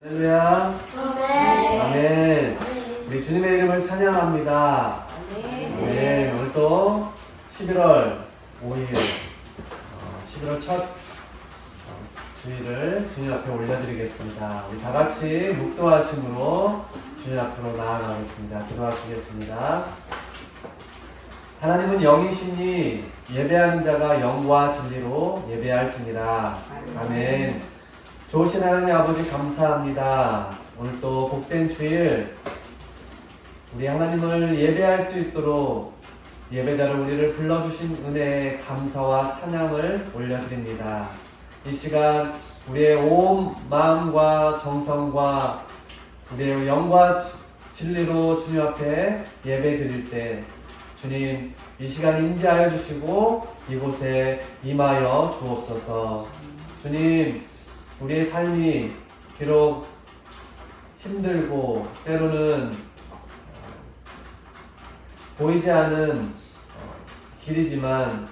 할렐루야. 아멘. 아멘. 우리 주님의 이름을 찬양합니다. 네, 오늘 또 11월 5일, 11월 첫 주일을 주님 앞에 올려드리겠습니다. 우리 다 같이 묵도하심으로 주님 앞으로 나아가겠습니다. 기도하시겠습니다. 하나님은 영이시니 예배하는 자가 영과 진리로 예배할지니라. 아멘. 좋으신 하나님 아버지 감사합니다. 오늘 또 복된 주일 우리 하나님을 예배할 수 있도록 예배자로 우리를 불러주신 은혜에 감사와 찬양을 올려드립니다. 이 시간 우리의 온 마음과 정성과 우리의 영과 진리로 주님 앞에 예배 드릴 때 주님 이 시간 임재하여 주시고 이곳에 임하여 주옵소서. 주님 우리의 삶이 비록 힘들고 때로는 보이지 않은 길이지만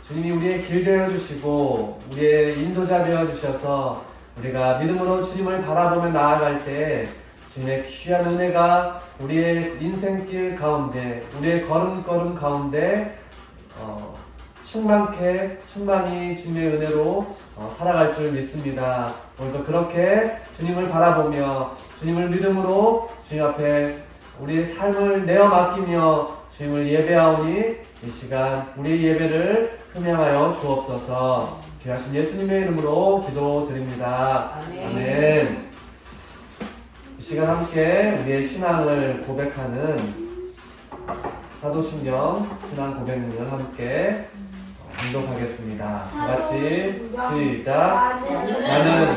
주님이 우리의 길 되어주시고 우리의 인도자 되어주셔서 우리가 믿음으로 주님을 바라보며 나아갈 때 주님의 귀한 은혜가 우리의 인생길 가운데 우리의 걸음걸음 가운데 충만히 주님의 은혜로 살아갈 줄 믿습니다. 오늘도 그렇게 주님을 바라보며 주님을 믿음으로 주님 앞에 우리의 삶을 내어 맡기며 주님을 예배하오니 이 시간 우리의 예배를 흠양하여 주옵소서. 귀하신 예수님의 이름으로 기도드립니다. 아멘. 이 시간 함께 우리의 신앙을 고백하는 사도신경 신앙 고백문을 함께 공독하겠습니다. 같이 시작. 나는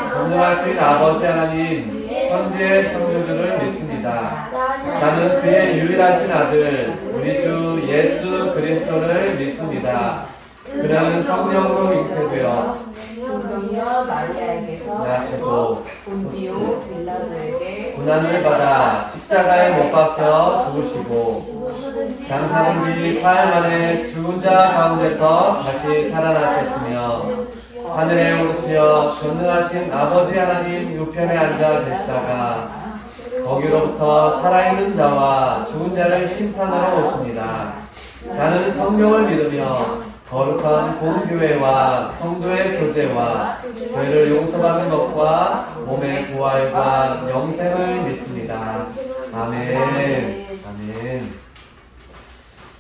전능하신 아버지 하나님 천지의 창조주를 믿습니다. 나는 그의 유일하신 아들 우리 주 예수 그리스도를 믿습니다. 그는 성령으로 잉태되어 동정녀 마리아에게서 나시고 본디오 빌라도에게 고난을 받아 십자가에 못 박혀 죽으시고 장사된 뒤 사흘 만에 죽은 자 가운데서 다시 살아나셨으며 하늘에 오르시어 전능하신 아버지 하나님 우편에 앉아 계시다가 거기로부터 살아있는 자와 죽은 자를 심판하러 오십니다. 나는 성령을 믿으며 거룩한 공교회와 성도의 교제와 죄를 용서받는 것과 몸의 부활과 영생을 믿습니다. 아멘. 아멘.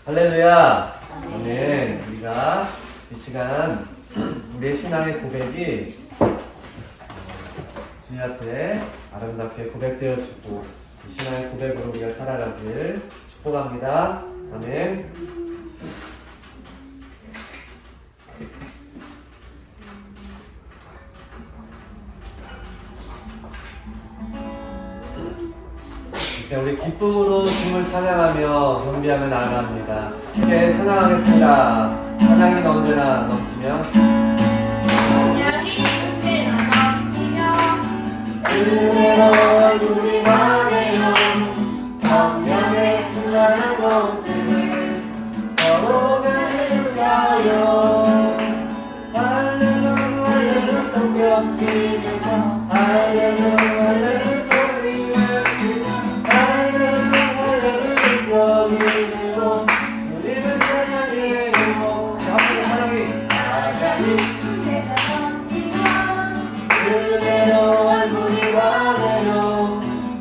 할렐루야. 아멘. 우리가 이 시간 우리의 신앙의 고백이 주님 앞에 아름답게 고백되어지고 이 신앙의 고백으로 우리가 살아가길 축복합니다. 아멘. 이제 우리 기쁨으로 주님을 찬양하며 경배하며 나아갑니다. 이제 찬양하겠습니다. 찬양이 언제나 넘치며 그대로 얼굴이 환해요. 성령의 충만한 모습을 서로가 느껴요. 할렐루야 할렐루야 성경 치면서 할렐루야 할렐루야 소리 외치며 할렐루야 할렐루야 소리 내고 주님을 찬양해요. 앞으로 찬양이 내가 넘치면 그대로 얼굴이 환해요.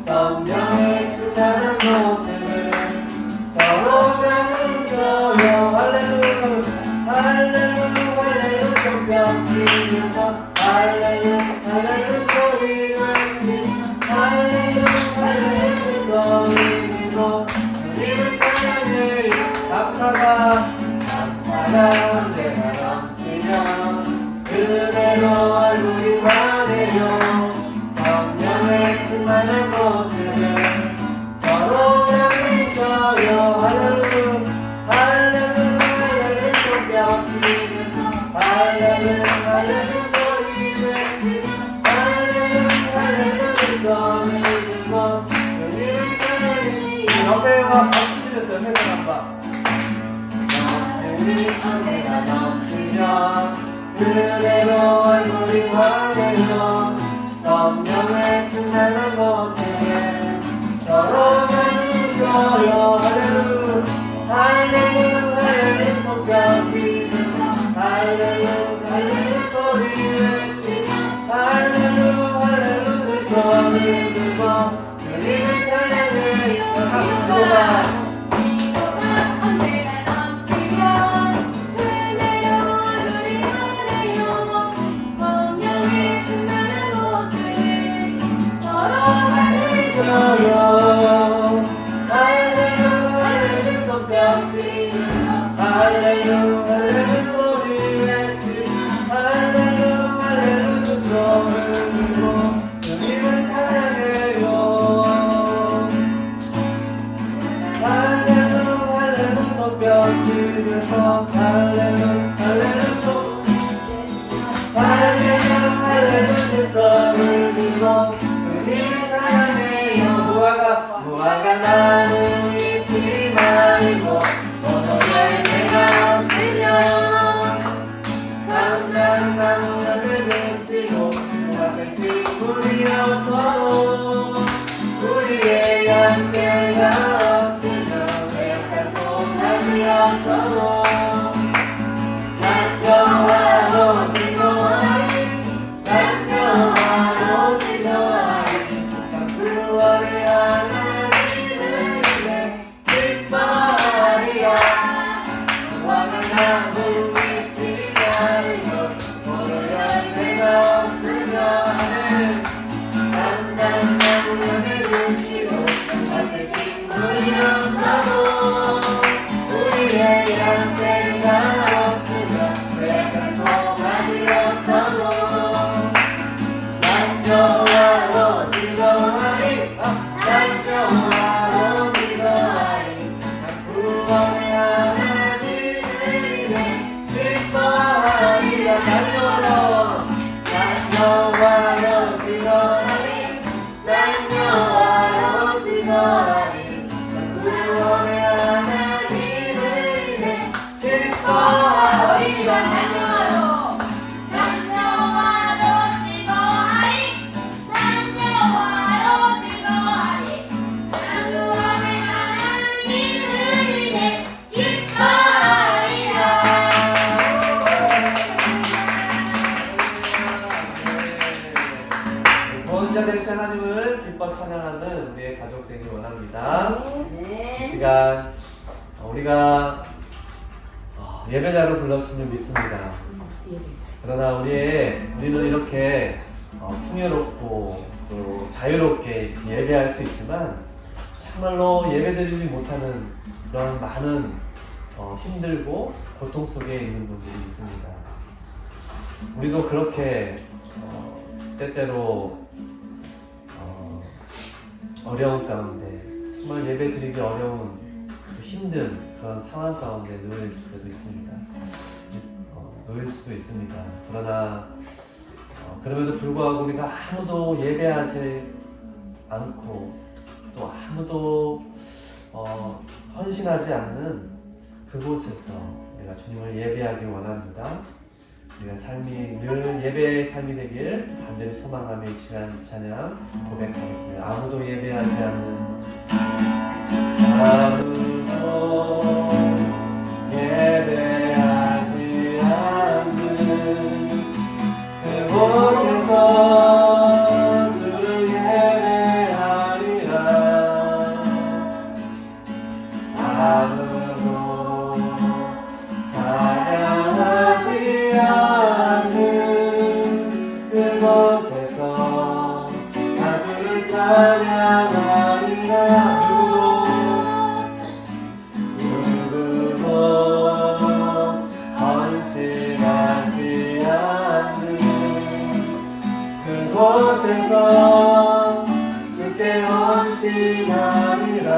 성령의 충만한 모습을 서로가 느껴요. 할렐루야 할렐루야 할렐루야 손뼉 치면서 할렐루야 할렐루야 소리 외치며 할렐루야 할렐루야 소리 내고 주님을 찬양해요. 감사가 내가 넘치면 그대로 얼굴이 환해요. 성령의 충만한 모습을 서로가 느껴요. 할렐루야 할렐루야 할렐루야 손뼉 치면서 할렐루야 할렐루야 소리 외치며 할렐루야 할렐루야 소리 내고 주님을 찬양해요. 옆에와 박수 치면서 회상 한번. 내가 넘치면 그대로 얼굴이 환해요. 성령의 충만한 곳에 서로가 누려요. 할렐루야 할렐루야 할렐루야 손뼉 치면서 할렐루야 할렐루야 소리 외치며 할렐루야 할렐루야 두 손을 들고 주님을 찬양해요. 박수가 할렐루야 할렐루야 손뼉 치면서 할렐루야 할렐루야 소리 외치며 할렐루야 할렐루야 두 손을 들고 주님을 찬양해요. 할렐루야 할렐루야 손뼉 치면서 할렐루야 할렐루야 할렐루야 할렐루야 두 손을 들고 주님을 찬양해요. 무화과 나무 잎이 마르고 포도 열매가 없으면 감람나무가 그치고 무화과 식물이 없어도 우리의 양떼가 없으면 외약한 송아지 없어도 난 여호와로 즐거워하리 난 여호와로 즐거워하리 구원을 하나님을 위해 기뻐하리라. 무화과 나무 잎이 마르고 포도 열매가 없으면 감람나무가 그치고 앞에 식물이 없어도 우리의 양떼가 없으면 외약한 송아지 없어도 난 여호와로 즐거워하리 난 여호와로 즐거워하리 난 구원의 하나님을 위해 기뻐하리라. 난 여호와로 즐거워하리 난 여호와로 즐거워하리 난 구원의 하나님을 위해 기뻐하리라. 난 여호와로 구원자 되신 하나님을 기뻐 찬양하는 우리의 가족 되기 원합니다. 이 시간 우리가 예배자로 불렀으면 믿습니다. 그러나 우리는 이렇게 풍요롭고 또 자유롭게 예배할 수 있지만 참말로 예배드리지 못하는 그런 많은 힘들고 고통 속에 있는 분들이 있습니다. 우리도 그렇게 때때로 어려운 가운데 정말 예배드리기 어려운 힘든 그런 상황 가운데 놓여 있을 때도 있습니다. 놓일 수도 있습니다. 그러나 그럼에도 불구하고 우리가 아무도 예배하지 않고 또 아무도 헌신하지 않는 그곳에서 우리가 주님을 예배하기 원합니다. 우리가 삶이 늘 예배의 삶이 되길 간절히 소망하며 이 시간 찬양 고백하겠습니다. 아무도 예배하지 않는 아무도 예배하지 않는 그곳에서 주를 예배하리라. 아무도 찬양하지 않는 그곳에서 나 주를 찬양하리라. 누구도 헌신하지 않는 그곳에서 주께 헌신하리라.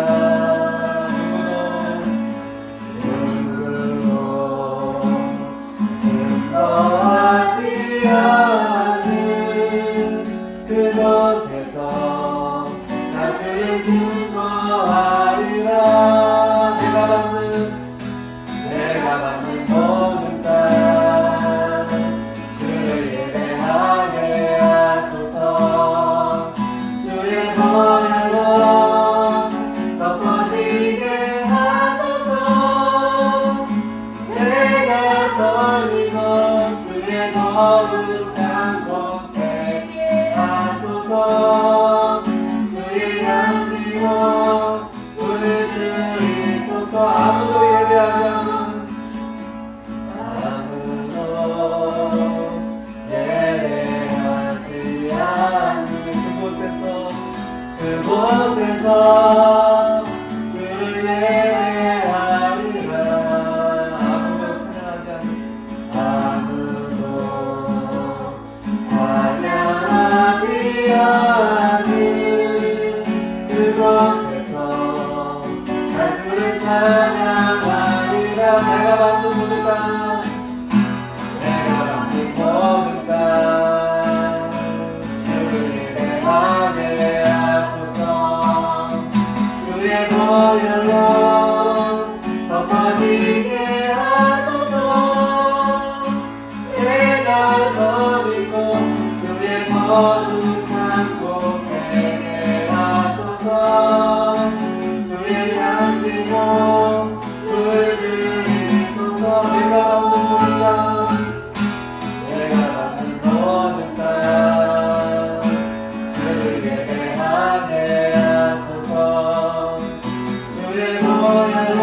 누구도 슬퍼하지 않는 그곳에서 나 주를 증거하리라. 내가 받는 모든 땅 주를 예배하게 하소서. 주 하소서. 주의 향기로 물들이소서. 아무도 예배하지 않는 아무도 예배하지 않는 그곳에서 주를 예배하리라. 아무도 찬양하지 않는 아무도 찬양하지 않는 그곳에서 날 주를 찬양하리라. 내가 만든 모든 땅 내가 만든 모든 땅 주를 예배하게 하소서. 주의 보혈로 덮어지게 하소서. 내가 서리고 주의 거룩한 곳 되게 하소서. 주의 향기로 물들이소서. 내가 만든 모든 땅 주를 예배하게 하소서. 주의 보혈로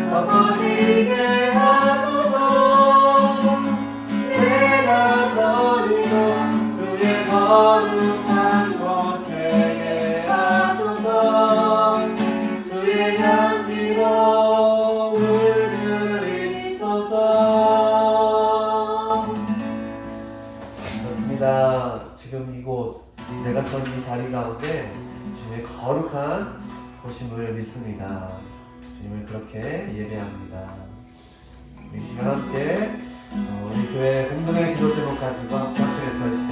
덮어지게 하소서. 내가 서리고 주의 거룩한 곳 되게 하소서. 주의 향기로 물들이소서. 그렇습니다. 지금 이곳 내가 선 이 자리 가운데 주님의 거룩한 곳임을 믿습니다. 주님을 그렇게 예배합니다. 이 시간 함께 우리 교회 공동의 기도 제목 가지고 함께 합심해서 시간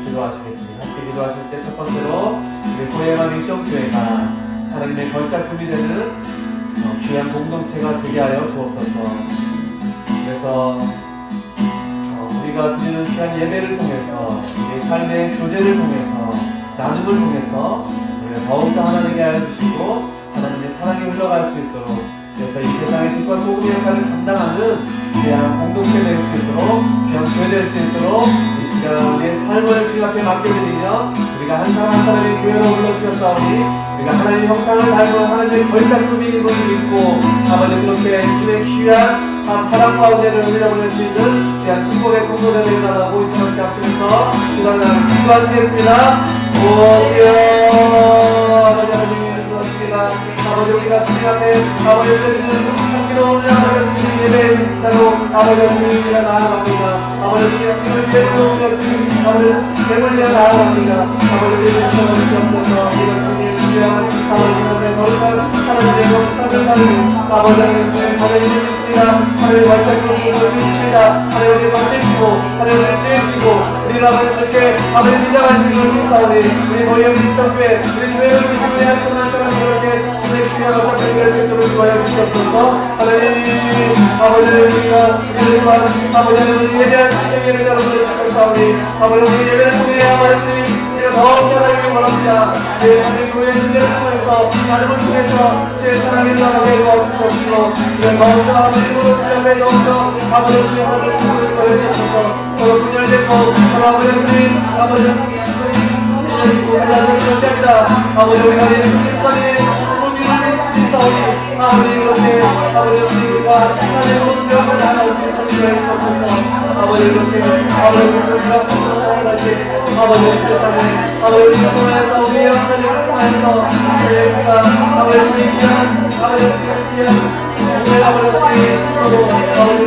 기도하시겠습니다. 함께 기도하실 때 첫 번째로 우리 고해마미 시험교회가 하나님의 걸작품이 되는 귀한 공동체가 되게 하여 주옵소서. 그래서 우리가 드리는 귀한 예배를 통해서 우리 삶의 교제를 통해서 나눔을 통해서 우리가 더욱더 하나님께 하여 주시고 하나님의 사랑이 흘러갈 수 있도록, 그래서 이 세상의 빛과 소금의 역할을 감당하는 귀한 공동체 될 수 있도록, 귀한 교회 될 수 있도록 이 시간 우리의 삶을 주님 앞에 맡겨드리며 우리가 한 사람 한 사람의 교회로 불러주셨사오니 우리가 하나님의 형상을 닮은 하나님의 걸작품임을 믿고 아버지 그렇게 주님의 귀한 사랑 가운데를 흘려보낼 수 있는 귀한 축복의 통로를 일어나고 이 사람 함께 합시면서 기도하시겠습니다. 오시오 아버지 하나님 그렇습니다. 아버지 우리가 주님 앞에 아버지 드리는 향기로운 아버지 주님 예배의 자로 아버지 주님이라 나아갑니다. 아버지 주님 향기로운 예배로 주님 아버지 예물리어 나아갑니다. 아버지 우리를 주옵소서. 이런 주님 귀한 아버지 하나님의 거룩한 하나님의 거룩함을 가지고 아버지 하나님 주의 자녀를 믿습니다. 하나님 완전히 믿습니다. 하나님 우리를 만드시고 하나님 우리를 지으시고 우리를 아버지 그렇게 아버지 인정하시는 걸 믿사오니 우리 모여 믿성교회 우리 교회를 보시고 약속한 사람이 그렇게 주의 귀한 어떤 될 수 있도록 도와여 주시옵소서. 하나님 아버지 우리가 예배와 아버지 우리 예배한 예배를 여러분들 하셨사오니 아버지 우리 예배를 통해 아버지 우리가 더욱 하나님을 원합니다. 내 삶의 교회의 문제를 통해서 나눔을 통해서 주의 사랑을 나가게 도와주시옵시고 우리가 더욱더 아버지 주의 앞에 더욱더 아버지 주의 하나님의 친구를 더해주셔서 서로 분열되고 서로 아버지 주님 아버지 아버지 우리가 예수 그리스도의 있사오니 아버지 그렇게 아버지 우리가 하나님의 모든 병을 나눠 주셔서 주옵소서. 아버지 그렇게 아버지 그리스도가 아버지 세상에 아버지 우리가 통하여서 우리 하나님을 통하여서 저희가 아버지 주님 귀한 아버지 주님 귀한 우리 아버지 주님 서로 아버지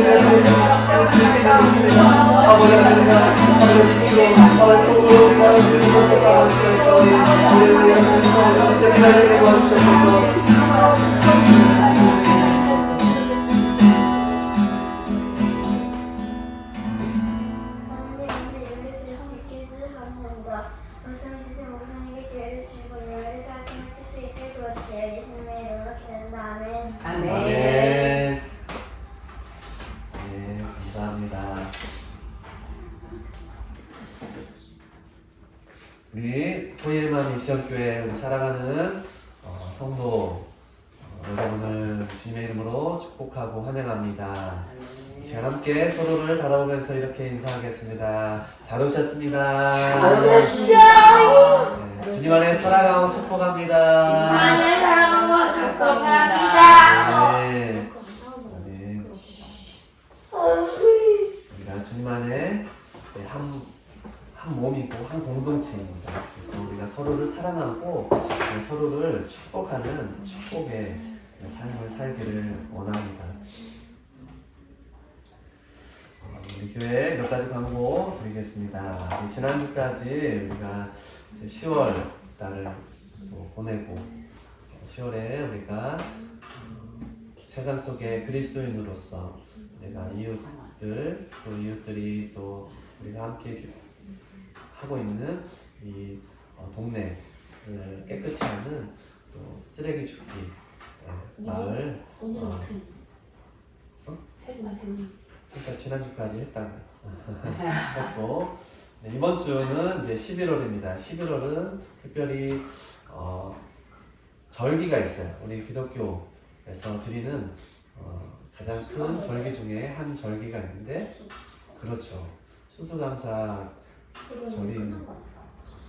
주님 아버지 하나님과 아버지 주님 아버지 속으로 도와주시는 것을 아버지께서 우리 하나님께서 우리한테 기다리게 도와주셔서 아멘. 네, 감사합니다. 우리 호일맘 미션교회 우리 사랑하는 성도 여러분을 주님의 이름으로 축복하고 환영합니다. 이 시간 함께 서로를 바라보면서 이렇게 인사하겠습니다. 잘 오셨습니다. 네, 주님 안에 사랑하고 축복합니다. 사랑하고 축복합니다. 네. 아멘. 우리가 주님 안에 한 몸이고 한 공동체입니다. 그래서 우리가 서로를 사랑하고 서로를 축복하는 축복의 삶을 살기를 원합니다. 우리 교회 몇 가지 광고 드리겠습니다. 지난주까지 우리가 10월 달을 또 보내고 10월에 우리가 세상 속에 그리스도인으로서 내가 이웃들 또 이웃들이 또 우리가 함께 하고 있는 이 동네를 깨끗이 하는 또 쓰레기 줍기 마을 그러니까 지난주까지 했다고 했고 이번 주는 이제 11월입니다. 11월은 특별히 절기가 있어요. 우리 기독교에서 드리는 가장 큰 절기 중에 한 절기가 있는데 그렇죠. 추수감사 절이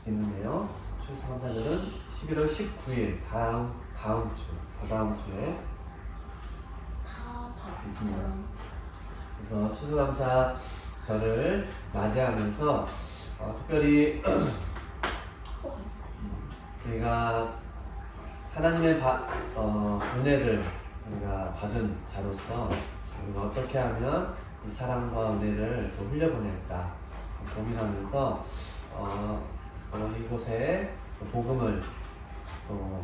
있는데요. 추수감사절은 11월 19일 다다음 주에 있습니다. 그래서 추수감사절을 맞이하면서 특별히 우리가 하나님의 은혜를 우리가 받은 자로서 우리가 어떻게 하면 이 사랑과 은혜를 또 흘려보낼까 고민하면서 이곳에 복음을 또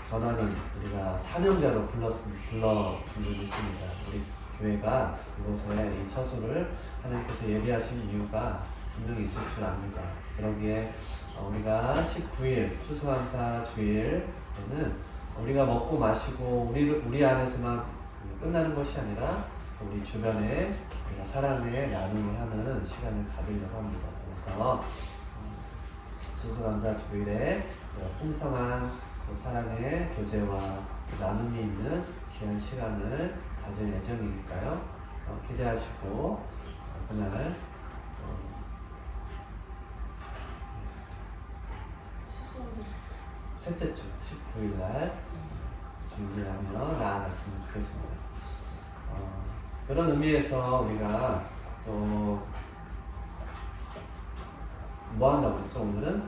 전하는 우리가 사명자로 불러준 적이 있습니다. 우리 교회가 이곳에 이 처소를 하나님께서 예비하신 이유가 분명히 있을 줄 압니다. 그러기에 우리가 19일 추수감사 주일에는 우리가 먹고 마시고 우리 안에서만 끝나는 것이 아니라 우리 주변에 우리가 사랑의 나눔을 하는 시간을 가지려고 합니다. 그래서 추수감사 주일에 풍성한 사랑의 교제와 나눔이 있는 귀한 시간을 가질 예정이니까요. 기대하시고 그날 셋째 주 19일날 준비하며 나아갔으면 좋겠습니다. 그런 의미에서 우리가 또 뭐 한다고 했죠? 오늘은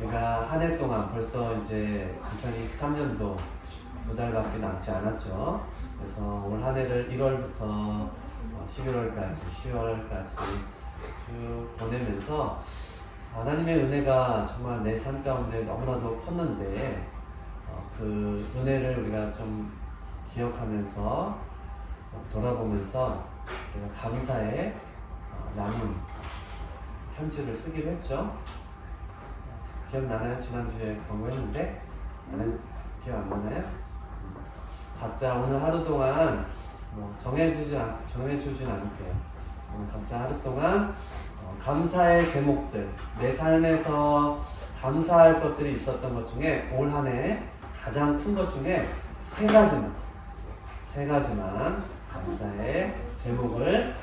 우리가 한 해 동안 벌써 이제 2023년도 2달밖에 남지 않았죠. 그래서 올 한 해를 1월부터 11월까지 10월까지 쭉 보내면서 하나님의 은혜가 정말 내 삶 가운데 너무나도 컸는데 그 은혜를 우리가 좀 기억하면서 돌아보면서 우리가 감사의 나눔 편지를 쓰기로 했죠. 기억나나요? 지난주에 광고했는데 기억 안 나나요? 각자 오늘 하루 동안 정해주진 않을게요. 오늘 각자 하루 동안 감사의 제목들, 내 삶에서 감사할 것들이 있었던 것 중에 올 한 해 가장 큰 것 중에 세 가지만 감사의 제목을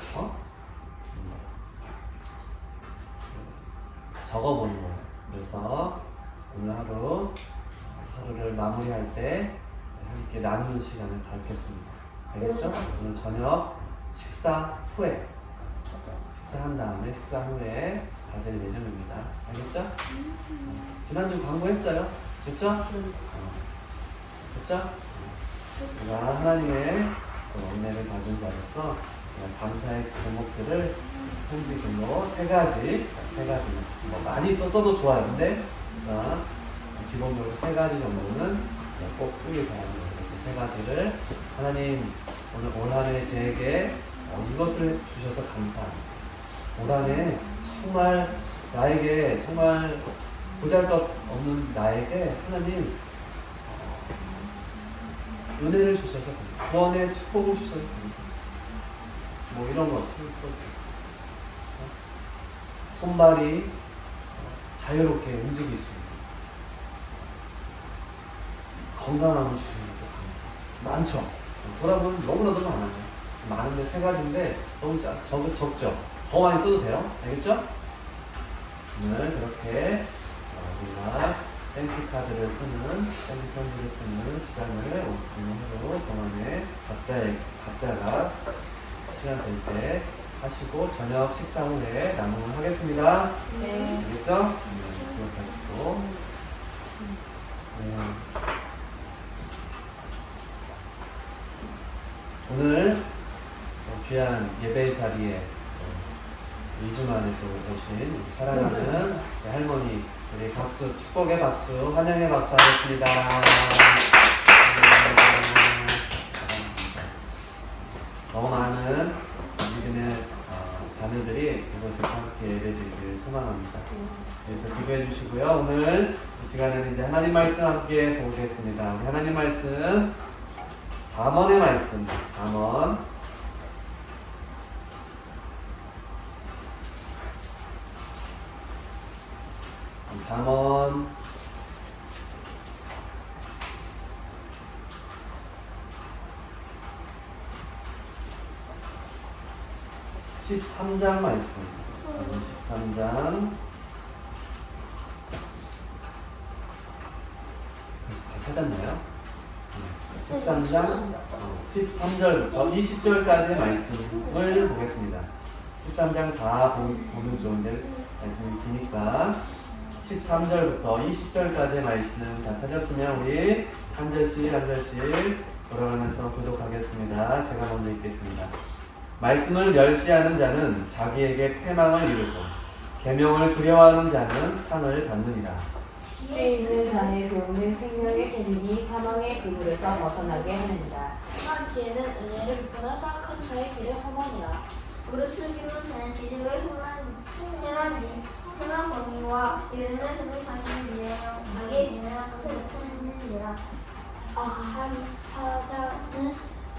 적어보는 거예요. 그래서 오늘 하루를 마무리할 때 함께 나누는 시간을 갖겠습니다. 알겠죠? 오늘 저녁 식사한 다음에 식사 후에 가질 예정입니다. 알겠죠? 지난주 광고했어요. 좋죠? 좋죠? 우리가 하나님의 은혜를 받은 자로서 감사의 제목들을 편지 글로 세 가지 많이 써도 좋아요. 근데 기본적으로 세 가지 정도는 꼭 쓰길 바랍니다. 그래서 세 가지를 하나님 오늘 올 한 해 제게 이것을 주셔서 감사합니다. 올 한 해 정말 나에게 정말 보잘것없는 나에게 하나님 은혜를 주셔서 감사합니다. 구원의 축복을 주셔서 감사합니다. 뭐 이런 거 손발이 자유롭게 움직일 수 있는 건강함을 주시는 것도 감사합니다. 많죠? 돌아보면 너무나도 많아요. 많은데 세 가지인데 너무 적죠? 더 많이 써도 돼요. 알겠죠? 오늘 그렇게 우리가 땡큐 카드를 쓰는, 땡큐 편지를 쓰는 시간을 오늘 하루 동안에 각자가 시간 될 때 하시고 저녁 식사 후에 나눔을 하겠습니다. 네. 알겠죠? 그렇게 하시고. 오늘 귀한 예배 자리에 2주 만에 또 오신 우리 사랑하는 우리 할머니, 우리 박수, 축복의 박수, 환영의 박수 하겠습니다. 너무 많은 믿음의 자녀들이 이곳에서 함께 예배드리기를 소망합니다. 그래서 기도해 주시고요. 오늘 이 시간에는 이제 하나님 말씀 함께 보겠습니다. 우리 하나님 말씀, 잠언의 말씀, 잠언. 잠언 13장 말씀. 잠언 13장. 다 찾았나요? 13장 13절부터 20절까지의 말씀을 보겠습니다. 13장 다 보면 좋은데 말씀이 기니까 13절부터 20절까지의 말씀 다 찾았으면 우리 한 절씩 돌아가면서 교독하겠습니다. 제가 먼저 읽겠습니다. 말씀을 멸시하는 자는 자기에게 패망을 이루고 계명을 두려워하는 자는 상을 받느니라. 지혜 있는 자의 교훈은 생명의 세균이 사망의 그물에서 벗어나게 하느니라. 한 지혜는 은혜를 베푸나 사악한 자의 길을 험하니라. 무릇 숙이는 자는 지식을 행한 범위와 이르는 속을 자신을 위하여 자기의 미련한 것을 나타내느니라. 악한 사자는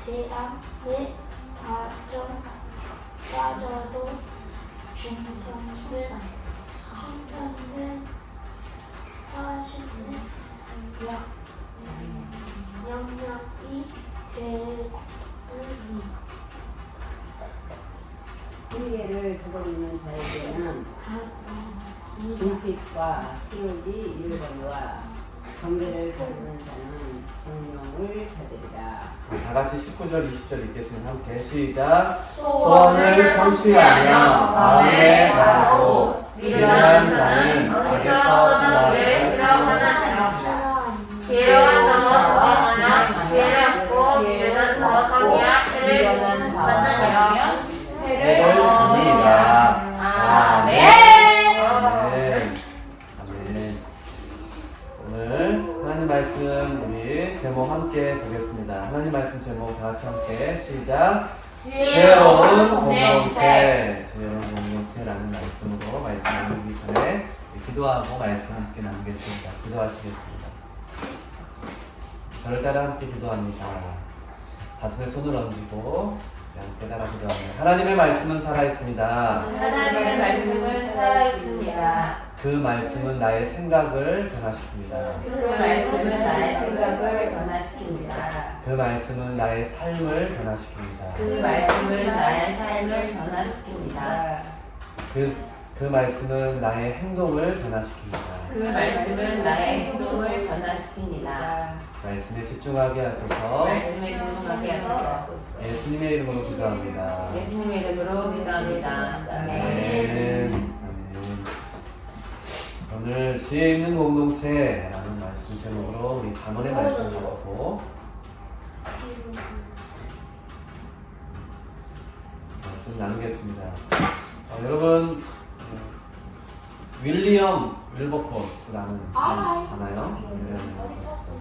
재앙에 빠져도 중성은 사실은 영향이 되니 훈계를 저버리는 자에게는 궁핍과 시욕이 이르거니와 경계를 바르는 자는 공명을 받으리라. 다 같이 19절, 20절 읽겠습니다. 함께 시작. 소원을 성취하며 마음에 바라고 미련한 자는 악에서 돌아가리라. 지혜로운 자는 방황하며 지혜를 얻고 지혜는 더 성리와 해를 만나니라. 해를 얻으리라. 아멘. 아멘. 아멘. 오늘 하나님 말씀 우리 제목 함께 보겠습니다. 하나님 말씀 제목 다 같이 함께 시작. 지혜로운 공동체. 지혜로운 공동체라는 말씀으로 말씀 나누기 전에 기도하고 말씀 함께 나누겠습니다. 기도하시겠습니다. 저를 따라 함께 기도합니다. 가슴에 손을 얹고 함께 따라 기도합니다. 하나님의 말씀은 살아있습니다. 하나님의 말씀은 살아있습니다. 그 말씀은 나의 생각을 변화시킵니다. 그 말씀은 나의 생각을 변화시킵니다. 그 말씀은 나의 삶을 변화시킵니다. 그 말씀은 나의 삶을 변화시킵니다. 그 말씀은 나의 행동을 변화시킵니다. 그 말씀은 나의 행동을 변화시킵니다. 말씀에 집중하게 하소서. 말씀에 집중하게 하소서. 예수님의 이름으로 기도합니다. 예수님의 이름으로 기도합니다. 아멘. 아멘. 오늘 지혜 있는 공동체라는 말씀 제목으로 우리 잠언의 말씀을 가지고 말씀 나누겠습니다. 여러분 윌리엄 윌버포스라는 사람 아나요? 윌리엄 윌버포스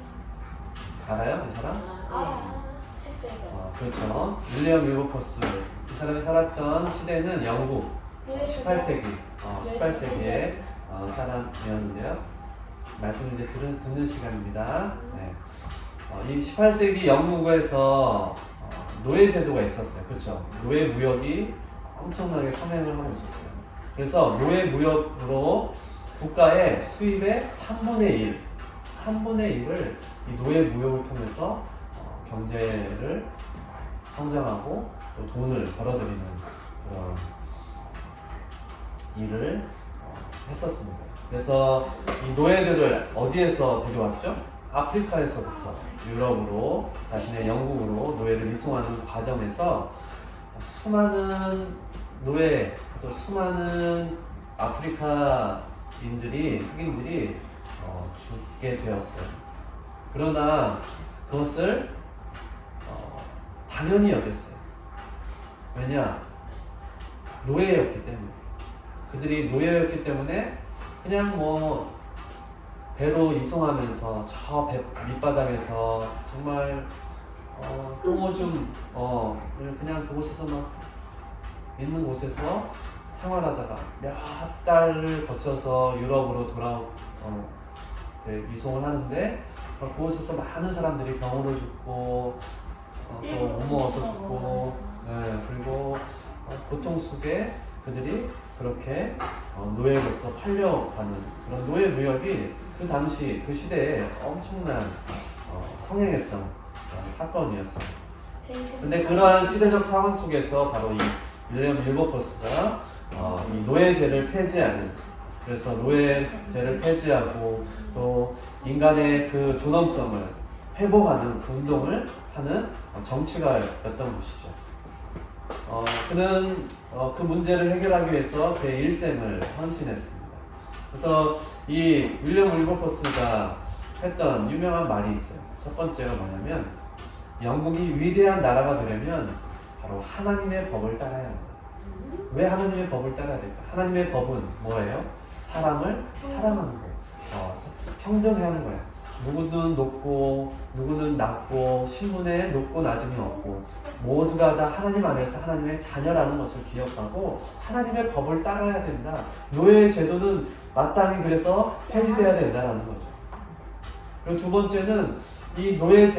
알아요? 이 사람? 그렇죠. 윌리엄 윌버포스 이 사람이 살았던 시대는 영국 18세기 18세기의 사람이었는데요. 말씀을 이제 듣는 시간입니다. 네. 이 18세기 영국에서 노예 제도가 있었어요. 그렇죠. 노예 무역이 엄청나게 성행을 하고 있었어요. 그래서 노예 무역으로 국가의 수입의 3분의 1을 이 노예 무역을 통해서 경제를 성장하고 또 돈을 벌어들이는 그런 일을 했었습니다. 그래서 이 노예들을 어디에서 데려왔죠? 아프리카에서부터 유럽으로 자신의 영국으로 노예를 이송하는 과정에서 수많은 노예 또 수많은 아프리카인들이 흑인들이 죽게 되었어요. 그러나 그것을 당연히 여겼어요. 왜냐? 노예였기 때문에. 그들이 노예였기 때문에 그냥 뭐 배로 이송하면서 저 배 밑바닥에서 정말 똥오줌 그냥 그곳에서 막 있는 곳에서 생활하다가 몇 달을 거쳐서 유럽으로 이송을 하는데 그곳에서 많은 사람들이 병으로 죽고 또 못 먹어서 죽고 그리고 고통 속에 그들이 그렇게 노예로서 팔려가는 그런 노예 무역이 그 당시 그 시대에 엄청난 성행했던 그런 사건이었어요. 근데 그러한 시대적 상황 속에서 바로 이 윌리엄 윌버포스가 이 노예제를 폐지하는, 그래서 노예제를 폐지하고 또 인간의 그 존엄성을 회복하는 그 운동을 하는 정치가였던 것이죠. 그는 그 문제를 해결하기 위해서 그의 일생을 헌신했습니다. 그래서 이 윌리엄 윌버포스가 했던 유명한 말이 있어요. 첫 번째가 뭐냐면 영국이 위대한 나라가 되려면 바로 하나님의 법을 따라야 한다. 왜 하나님의 법을 따라야 될까? 하나님의 법은 뭐예요? 사람을 사랑하는 거예요. 평등해 하는 거예요. 누구는 높고 누구는 낮고 신분에 높고 낮음이 없고 모두가 다 하나님 안에서 하나님의 자녀라는 것을 기억하고 하나님의 법을 따라야 된다. 노예 제도는 마땅히 그래서 폐지돼야 된다는 거죠. 그리고 두 번째는 이 노예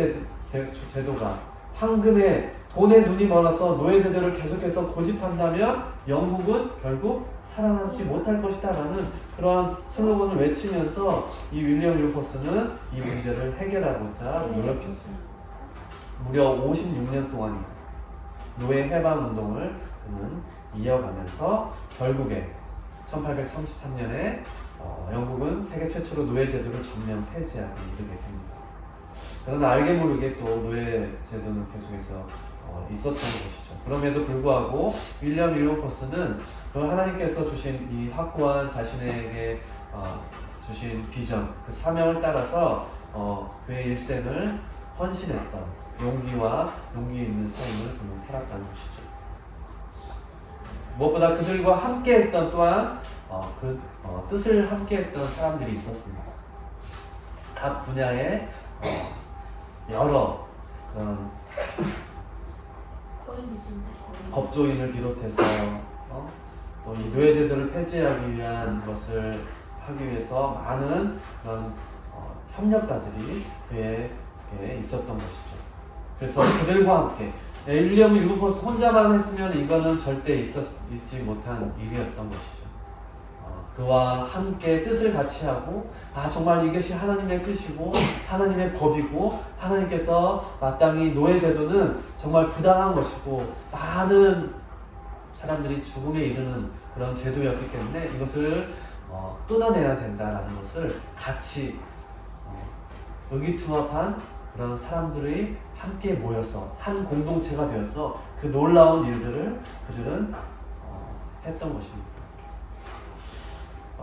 제도가 황금에 돈에 눈이 멀어서 노예 제도를 계속해서 고집한다면 영국은 결국 살아남지 못할 것이다 라는 그러한 슬로건을 외치면서 이 윌리엄 윌버포스는 이 문제를 해결하고자 노력했습니다. 무려 56년 동안입니다. 노예 해방 운동을 그는 이어가면서 결국에 1833년에 영국은 세계 최초로 노예 제도를 전면 폐지하게 이르게 됩니다. 그러나 알게 모르게 또 노예 제도는 계속해서 있었던 것이죠. 그럼에도 불구하고 윌리엄 윌버포스는 그 하나님께서 주신 이 확고한 자신에게 주신 비전, 그 사명을 따라서 그의 일생을 헌신했던 용기 있는 삶을 그는 살았다는 것이죠. 무엇보다 그들과 함께했던 또한 뜻을 함께했던 사람들이 있었습니다. 각 분야의 여러 그런 법조인을 비롯해서 또 이 노예제도를 폐지하기 위한 것을 하기 위해서 많은 그런 협력가들이 그에게 있었던 것이죠. 그래서 그들과 함께 윌리엄 윌버포스 혼자만 했으면 이거는 절대 있지 못한 일이었던 것이죠. 그와 함께 뜻을 같이 하고 정말 이것이 하나님의 뜻이고 하나님의 법이고 하나님께서 마땅히 노예제도는 정말 부당한 것이고 많은 사람들이 죽음에 이르는 그런 제도였기 때문에 이것을 끊어내야 된다는 것을 같이 의기투합한 그런 사람들이 함께 모여서 한 공동체가 되어서 그 놀라운 일들을 그들은 했던 것입니다.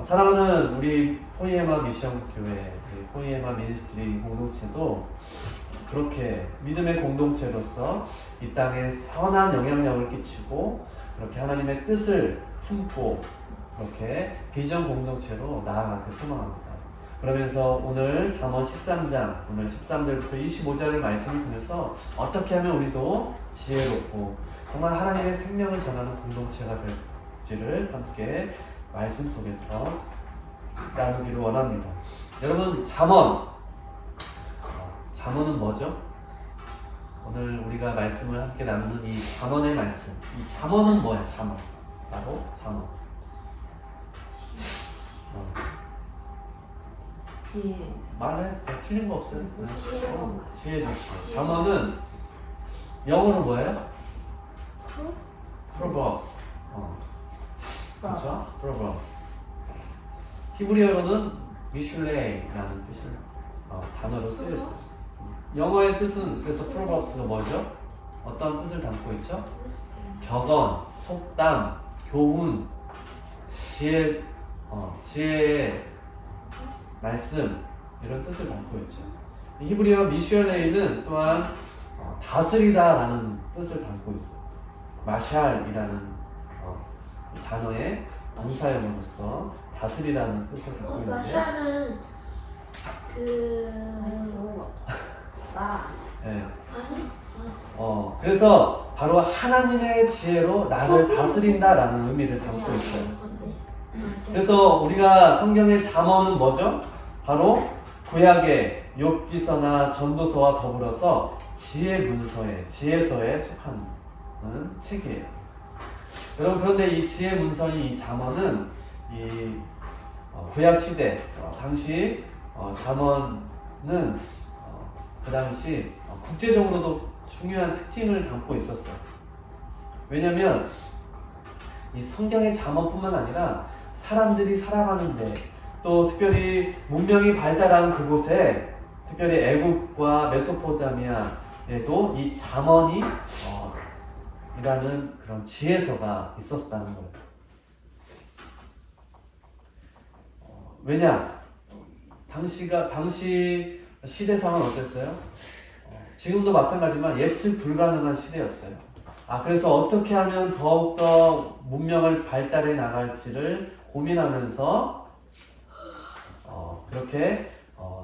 사랑하는 우리 포이에마 미션 교회, 포이에마 미니스트리 공동체도 그렇게 믿음의 공동체로서 이 땅에 선한 영향력을 끼치고 그렇게 하나님의 뜻을 품고 그렇게 비전 공동체로 나아가길 소망합니다. 그러면서 오늘 잠언 13장, 오늘 13절부터 25절을 말씀을 통해서 어떻게 하면 우리도 지혜롭고 정말 하나님의 생명을 전하는 공동체가 될지를 함께 말씀 속에서 나누기를 원합니다. 여러분, 잠언은 뭐죠? 오늘 우리가 말씀을 함께 나누는 이 잠언의 말씀, 이 잠언은 뭐야? 잠언, 바로 잠언. 지혜. 말해, 틀린 거 없어요? 지혜로운 말. 지혜 주시. 잠언은 영어로 뭐예요? Proverbs. 그렇죠? Proverbs. 히브리어로는 미슐레이라는 뜻을 단어로 쓰여 있어요. 영어의 뜻은 그래서 Proverbs가 뭐죠? 어떤 뜻을 담고 있죠? 격언, 속담, 교훈, 지혜의 말씀 이런 뜻을 담고 있죠. 히브리어 미슐레이는 또한 다스리다라는 뜻을 담고 있어요. 마샬이라는 단어의 동사형으로서 다스리다는 뜻을 갖고 있는데 마샤는 네. 아니 그래서 바로 하나님의 지혜로 나를 다스린다라는 의미를 담고 있어요. 그래서 우리가 성경의 잠언은 뭐죠? 바로 구약의 욥기서나 전도서와 더불어서 지혜서에 속하는 책이에요. 여러분 그런데 이 지혜 문서인 이 잠언은 이 구약 시대 당시 잠언은 그 당시 국제적으로도 중요한 특징을 담고 있었어요. 왜냐하면 이 성경의 잠언뿐만 아니라 사람들이 살아가는데 또 특별히 문명이 발달한 그곳에 특별히 애국과 메소포타미아에도 이 잠언이 이라는 그런 지혜서가 있었다는 거예요. 왜냐? 당시 시대상은 어땠어요? 지금도 마찬가지지만 예측 불가능한 시대였어요. 그래서 어떻게 하면 더욱더 문명을 발달해 나갈지를 고민하면서 그렇게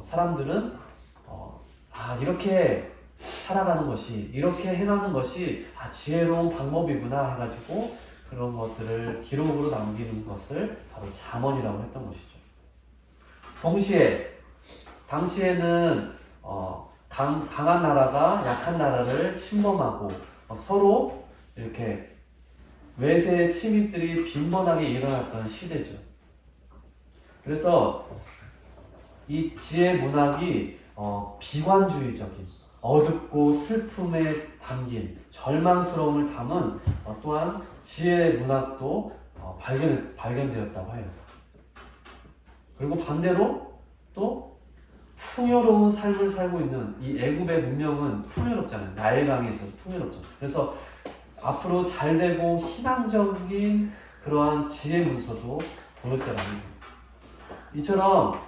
사람들은 이렇게 살아가는 것이 이렇게 해나가는 것이 지혜로운 방법이구나 해가지고 그런 것들을 기록으로 남기는 것을 바로 잠언이라고 했던 것이죠. 동시에 당시에는 강한 나라가 약한 나라를 침범하고 서로 이렇게 외세의 침입들이 빈번하게 일어났던 시대죠. 그래서 이 지혜 문학이 비관주의적인 어둡고 슬픔에 담긴 절망스러움을 담은 또한 지혜 문학도 발견되었다고 해요. 그리고 반대로 또 풍요로운 삶을 살고 있는 이 애굽의 문명은 풍요롭잖아요. 나일강에 있어서 풍요롭잖아요. 그래서 앞으로 잘되고 희망적인 그러한 지혜 문서도 보였다는 거예요. 이처럼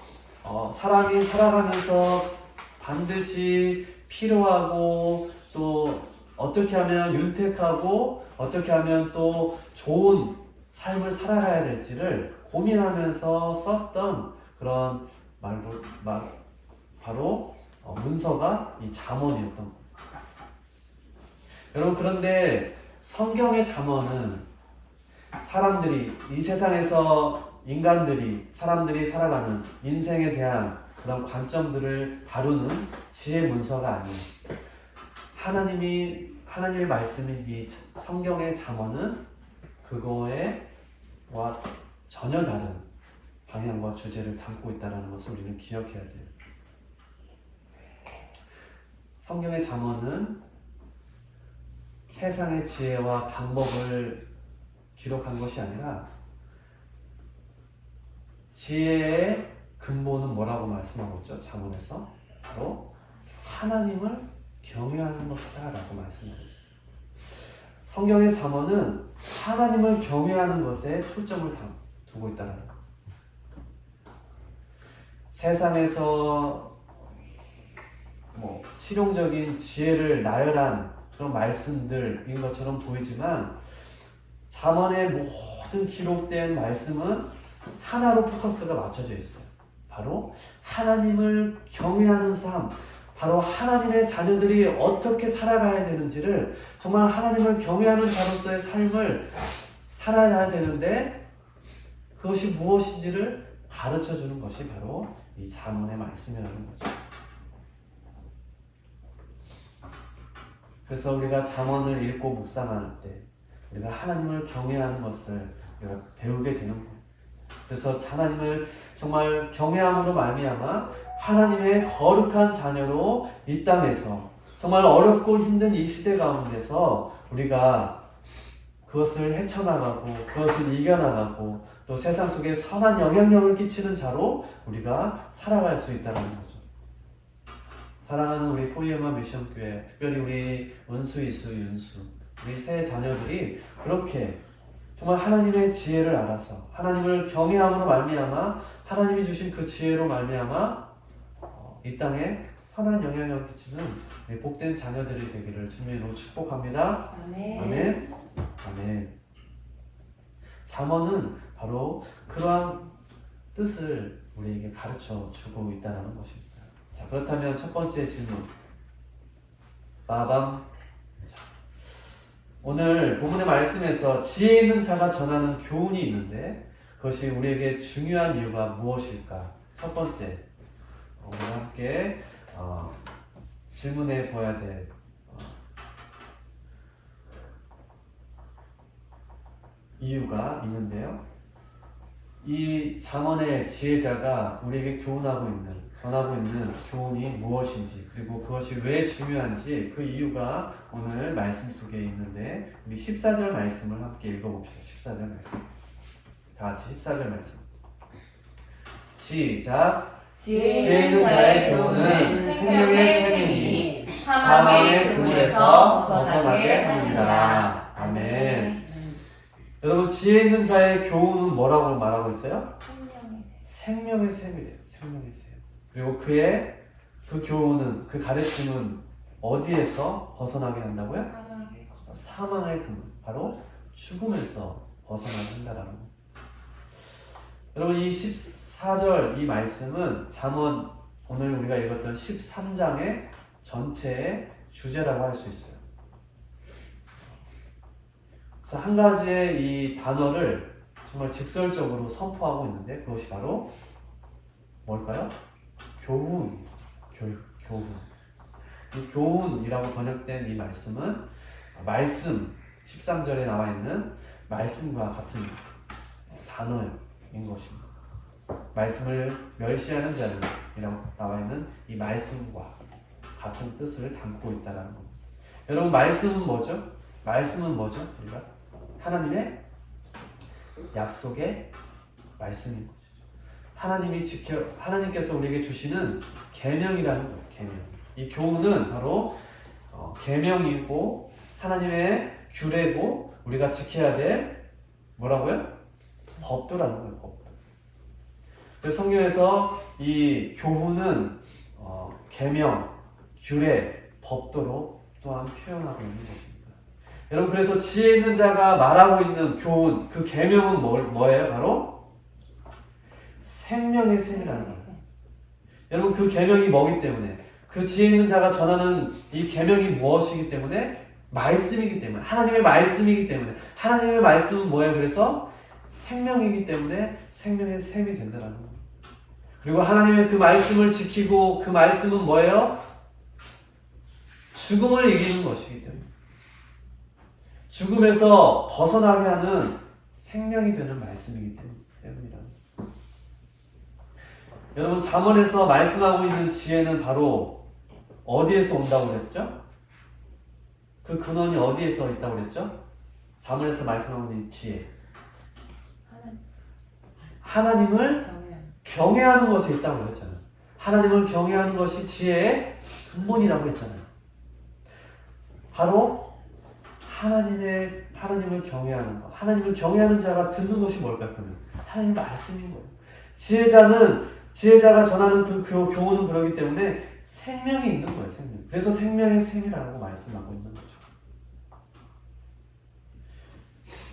사람이 살아가면서 반드시 필요하고 또 어떻게 하면 윤택하고 어떻게 하면 또 좋은 삶을 살아가야 될지를 고민하면서 썼던 그런 바로 문서가 이 잠언이었던 거예요. 여러분 그런데 성경의 잠언은 사람들이 이 세상에서 사람들이 살아가는 인생에 대한 그런 관점들을 다루는 지혜 문서가 아니에요. 하나님의 말씀인 이 성경의 잠언은 그거와 전혀 다른 방향과 주제를 담고 있다는 것을 우리는 기억해야 돼요. 성경의 잠언은 세상의 지혜와 방법을 기록한 것이 아니라 지혜의 근본은 뭐라고 말씀하고 있죠? 잠언에서 바로 하나님을 경외하는 것이다 라고 말씀하고 있어요. 성경의 잠언은 하나님을 경외하는 것에 초점을 두고 있다는 거예요. 세상에서 실용적인 지혜를 나열한 그런 말씀들인 것처럼 보이지만 잠언의 모든 기록된 말씀은 하나로 포커스가 맞춰져 있어요. 바로 하나님을 경외하는 삶, 바로 하나님의 자녀들이 어떻게 살아가야 되는지를 정말 하나님을 경외하는 자로서의 삶을 살아야 되는데 그것이 무엇인지를 가르쳐주는 것이 바로 이 잠언의 말씀이라는 거죠. 그래서 우리가 잠언을 읽고 묵상할 때 우리가 하나님을 경외하는 것을 우리가 배우게 되는 거예요. 그래서 하나님을 정말 경외함으로 말미암아 하나님의 거룩한 자녀로 이 땅에서 정말 어렵고 힘든 이 시대 가운데서 우리가 그것을 헤쳐나가고 그것을 이겨나가고 또 세상 속에 선한 영향력을 끼치는 자로 우리가 살아갈 수 있다는 거죠. 사랑하는 우리 포이에마 미션교회, 특별히 우리 은수, 이수, 윤수, 우리 세 자녀들이 그렇게 정말 하나님의 지혜를 알아서 하나님을 경외함으로 말미암아 하나님이 주신 그 지혜로 말미암아 이 땅에 선한 영향력을 끼치는 우리 복된 자녀들이 되기를 주님의 이름으로 축복합니다. 아멘. 아멘. 아멘. 잠언은 바로 그러한 뜻을 우리에게 가르쳐 주고 있다는 것입니다. 자, 그렇다면 첫 번째 질문. 빠밤. 자, 오늘 본문의 말씀에서 지혜 있는 자가 전하는 교훈이 있는데 그것이 우리에게 중요한 이유가 무엇일까? 첫 번째, 우리 함께 질문해 보아야 될 이유가 있는데요. 이 잠언의 지혜자가 우리에게 교훈하고 있는, 전하고 있는 교훈이 무엇인지, 그리고 그것이 왜 중요한지 그 이유가 오늘 말씀 속에 있는데 우리 14절 말씀을 함께 읽어봅시다. 14절 말씀. 다 같이 14절 말씀. 시작. 지혜 있는 자의 교훈은 생명의 샘이니 사망의 그물에서 벗어나게 합니다. 아멘. 여러분, 지혜 있는 자의 교훈은 뭐라고 말하고 있어요? 생명의 샘이래요. 생명의 샘. 그리고 그 교훈은, 그 가르침은 어디에서 벗어나게 한다고요? 사망의 그물. 바로 죽음에서 벗어나게 한다라는 거예요. 여러분, 이 14절 이 말씀은 잠언 오늘 우리가 읽었던 13장의 전체의 주제라고 할 수 있어요. 그래서 한 가지의 이 단어를 정말 직설적으로 선포하고 있는데 그것이 바로 뭘까요? 교훈. 교훈. 이 교훈이라고 번역된 이 말씀은 말씀, 13절에 나와 있는 말씀과 같은 단어인 것입니다. 말씀을 멸시하는 자들이라고 나와 있는 이 말씀과 같은 뜻을 담고 있다는 겁니다. 여러분, 말씀은 뭐죠? 말씀은 뭐죠? 우리가 하나님의 약속의 말씀인 것이죠. 하나님께서 우리에게 주시는 계명이라는 거예요. 계명. 이 교훈은 바로 계명이고 하나님의 규례고 우리가 지켜야 될 뭐라고요? 법도라는 거예요. 법도. 그래서 성경에서 이 교훈은 계명, 규례, 법도로 또한 표현하고 있는 것입니다. 여러분, 그래서 지혜 있는 자가 말하고 있는 교훈, 그 계명은 뭐예요? 바로 생명의 샘이라는 거예요. 여러분, 그 계명이 뭐기 때문에, 그 지혜 있는 자가 전하는 이 계명이 무엇이기 때문에? 말씀이기 때문에, 하나님의 말씀이기 때문에, 하나님의 말씀은 뭐예요? 그래서 생명이기 때문에 생명의 샘이 된다는 거예요. 그리고 하나님의 그 말씀을 지키고 그 말씀은 뭐예요? 죽음을 이기는 것이기 때문에, 죽음에서 벗어나게 하는 생명이 되는 말씀이기 때문이다. 여러분, 잠언에서 말씀하고 있는 지혜는 바로 어디에서 온다고 그랬죠? 그 근원이 어디에서 있다고 그랬죠? 잠언에서 말씀하고 있는 지혜. 하나님을 경외하는 것에 있다고 그랬잖아요. 하나님을 경외하는 것이 지혜의 근본이라고 했잖아요. 바로 하나님을 경외하는 것. 하나님을 경외하는 자가 듣는 것이 뭘까요? 그러면 하나님 말씀인 거예요. 지혜자가 전하는 그 교훈은 그러기 때문에 생명이 있는 거예요. 생명. 그래서 생명의 샘이라고 말씀하고 있는 거죠.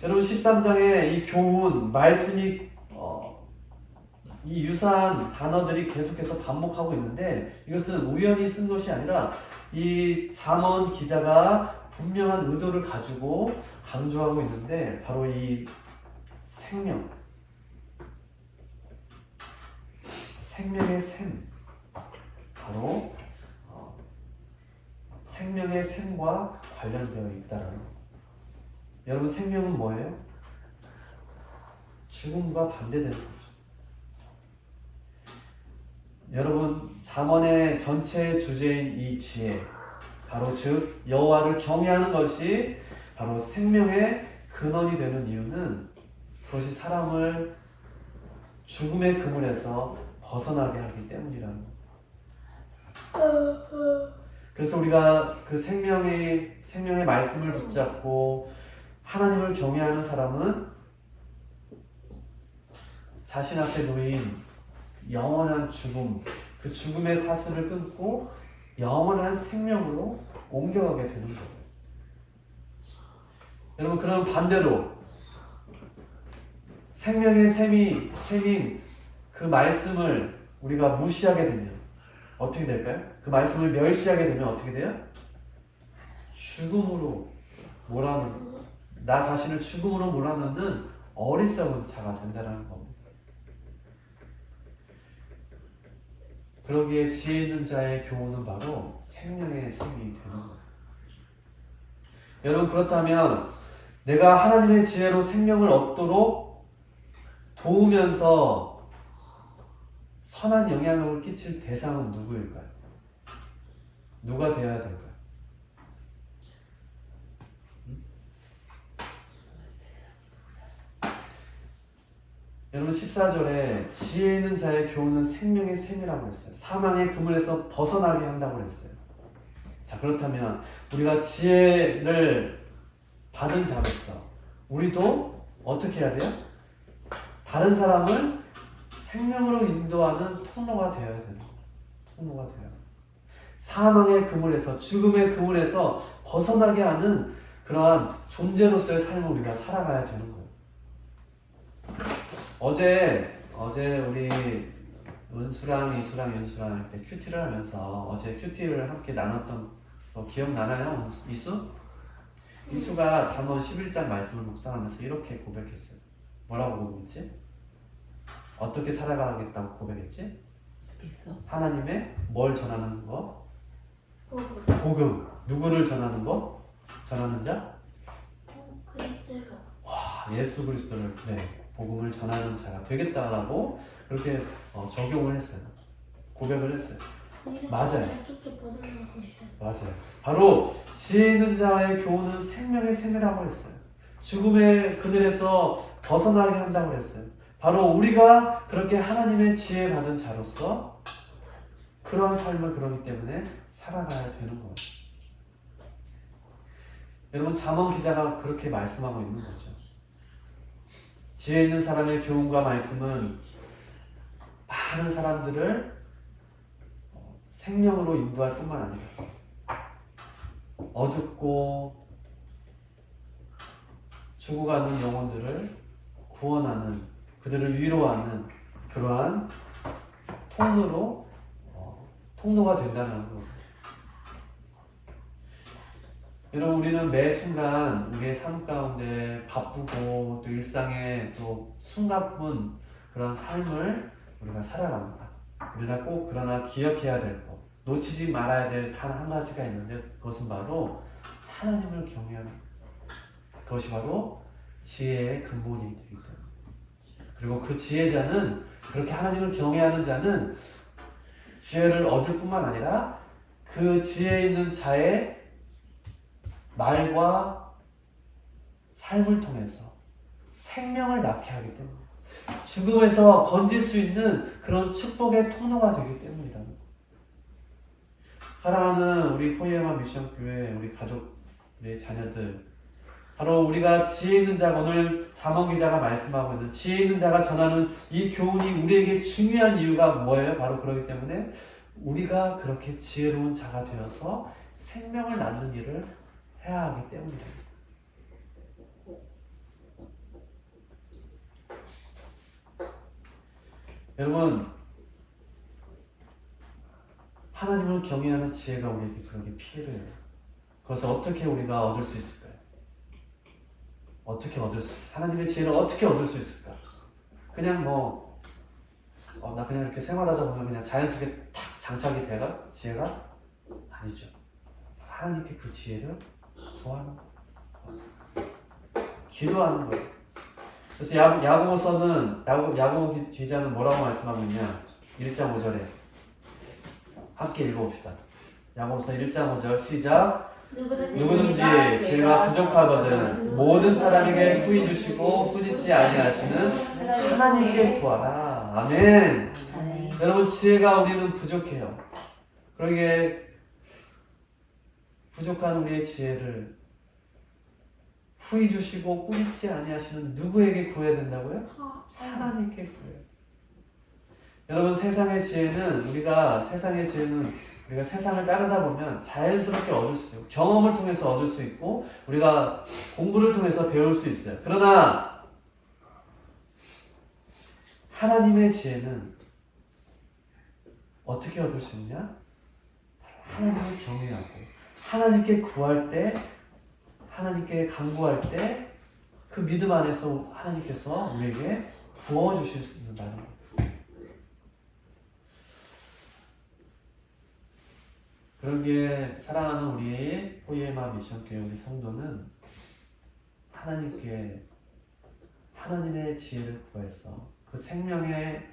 여러분, 13장의 이 교훈, 말씀이 이 유사한 단어들이 계속해서 반복하고 있는데 이것은 우연히 쓴 것이 아니라 이 잠언 기자가 분명한 의도를 가지고 강조하고 있는데 바로 이 생명의 샘, 바로 생명의 샘과 관련되어 있다는 것. 여러분, 생명은 뭐예요? 죽음과 반대되는 거죠. 여러분, 잠언의 전체 주제인 이 지혜, 바로 즉 여호와를 경외하는 것이 바로 생명의 근원이 되는 이유는 그것이 사람을 죽음의 그물에서 벗어나게 하기 때문이라는 거예요. 그래서 우리가 그 생명의 말씀을 붙잡고 하나님을 경외하는 사람은 자신 앞에 놓인 영원한 죽음, 그 죽음의 사슬을 끊고 영원한 생명으로 옮겨가게 되는 거예요. 여러분, 그럼 반대로 생명의 셈인 그 말씀을 우리가 무시하게 되면 어떻게 될까요? 그 말씀을 멸시하게 되면 어떻게 돼요? 죽음으로 몰아넣는, 나 자신을 죽음으로 몰아넣는 어리석은 자가 된다는 겁니다. 그러기에 지혜 있는 자의 교훈은 바로 생명의 셈이 되는 거예요. 여러분, 그렇다면 내가 하나님의 지혜로 생명을 얻도록 도우면서 선한 영향력을 끼칠 대상은 누구일까요? 누가 되어야 될까요? 여러분, 14절에 지혜 있는 자의 교훈은 생명의 셈이라고 했어요. 사망의 그물에서 벗어나게 한다고 했어요. 자, 그렇다면 우리가 지혜를 받은 자로서 우리도 어떻게 해야 돼요? 다른 사람을 생명으로 인도하는 통로가 되어야 돼요. 통로가 되어야 돼요. 사망의 그물에서, 죽음의 그물에서 벗어나게 하는 그러한 존재로서의 삶을 우리가 살아가야 되는 거예요. 어제 우리 은수랑 이수랑 윤수랑 이렇게 큐티를 하면서 어제 큐티를 함께 나눴던 거 기억나나요? 이수? 이수가 잠언 11장 말씀을 묵상하면서 이렇게 고백했어요. 뭐라고 고백했지? 어떻게 살아가겠다고 고백했지? 하나님의 뭘 전하는 거? 복음. 누구를 전하는 거? 전하는 자? 그리스도가 예수 그리스도를, 그래, 복음을 전하는 자가 되겠다라고 그렇게 적용을 했어요. 고백을 했어요. 맞아요. 맞아요. 바로 지혜 있는 자의 교훈은 생명의 셈이라고 했어요. 죽음의 그늘에서 벗어나게 한다고 했어요. 바로 우리가 그렇게 하나님의 지혜 받은 자로서 그러한 삶을 그러기 때문에 살아가야 되는 거예요. 여러분, 잠언 기자가 그렇게 말씀하고 있는 거죠. 지혜 있는 사람의 교훈과 말씀은 많은 사람들을 생명으로 인도할 뿐만 아니라 어둡고 죽어가는 영혼들을 구원하는, 그들을 위로하는 그러한 통로가 된다는 것. 여러분, 우리는 매 순간 우리의 삶 가운데 바쁘고 또 일상에 또 숨가쁜 그런 삶을 우리가 살아갑니다. 우리가 꼭 그러나 기억해야 될 것, 놓치지 말아야 될 단 한 가지가 있는데 그것은 바로 하나님을 경외하는 것. 그것이 바로 지혜의 근본이 되기 때문에. 그리고 그 지혜자는, 그렇게 하나님을 경외하는 자는 지혜를 얻을 뿐만 아니라 그 지혜 있는 자의 말과 삶을 통해서 생명을 낳게 하기 때문에, 죽음에서 건질 수 있는 그런 축복의 통로가 되기 때문이라는 거예요. 사랑하는 우리 포이에마 미션교회 우리 가족, 우리 자녀들, 바로 우리가 지혜 있는 자가, 오늘 잠언 기자가 말씀하고 있는 지혜 있는 자가 전하는 이 교훈이 우리에게 중요한 이유가 뭐예요? 바로 그렇기 때문에 우리가 그렇게 지혜로운 자가 되어서 생명을 낳는 일을 해야 하기 때문입니다. 여러분, 하나님을 경외하는 지혜가 우리에게 그렇게 피해를 해요. 그것을 어떻게 우리가 얻을 수 있을까요? 하나님의 지혜를 어떻게 얻을 수 있을까? 그냥 나 그냥 이렇게 생활하다 보면 그냥 자연스럽게 탁 장착이 돼가? 지혜가? 아니죠. 하나님께 그 지혜를 구하는 거예요. 기도하는 거예요. 그래서 야고보 기자는 뭐라고 말씀하고 있냐? 1장 5절에 함께 읽어봅시다. 야고보서 1장 5절 시작. 누구든지 누구든지 지혜가 부족하거든 모든 사람에게 후히 주시고 후짓지 아니하시는 하나님께 구하라. 아멘. 아멘. 여러분 지혜가 우리는 부족해요. 그러기에 부족한 우리의 지혜를 후히 주시고 꾸짖지 아니하시는 누구에게 구해야 된다고요? 하나님께 구해요. 여러분 세상의 지혜는 우리가 세상을 따르다 보면 자연스럽게 얻을 수 있고 경험을 통해서 얻을 수 있고 우리가 공부를 통해서 배울 수 있어요. 그러나 하나님의 지혜는 어떻게 얻을 수 있냐? 하나님을 경외하고 하나님께 구할 때 하나님께 간구할 때 그 믿음 안에서 하나님께서 우리에게 부어주실 수 있다는 거예요. 그러기에 사랑하는 우리 포이에마 미션교회 우리 성도는 하나님의 지혜를 구해서 그 생명의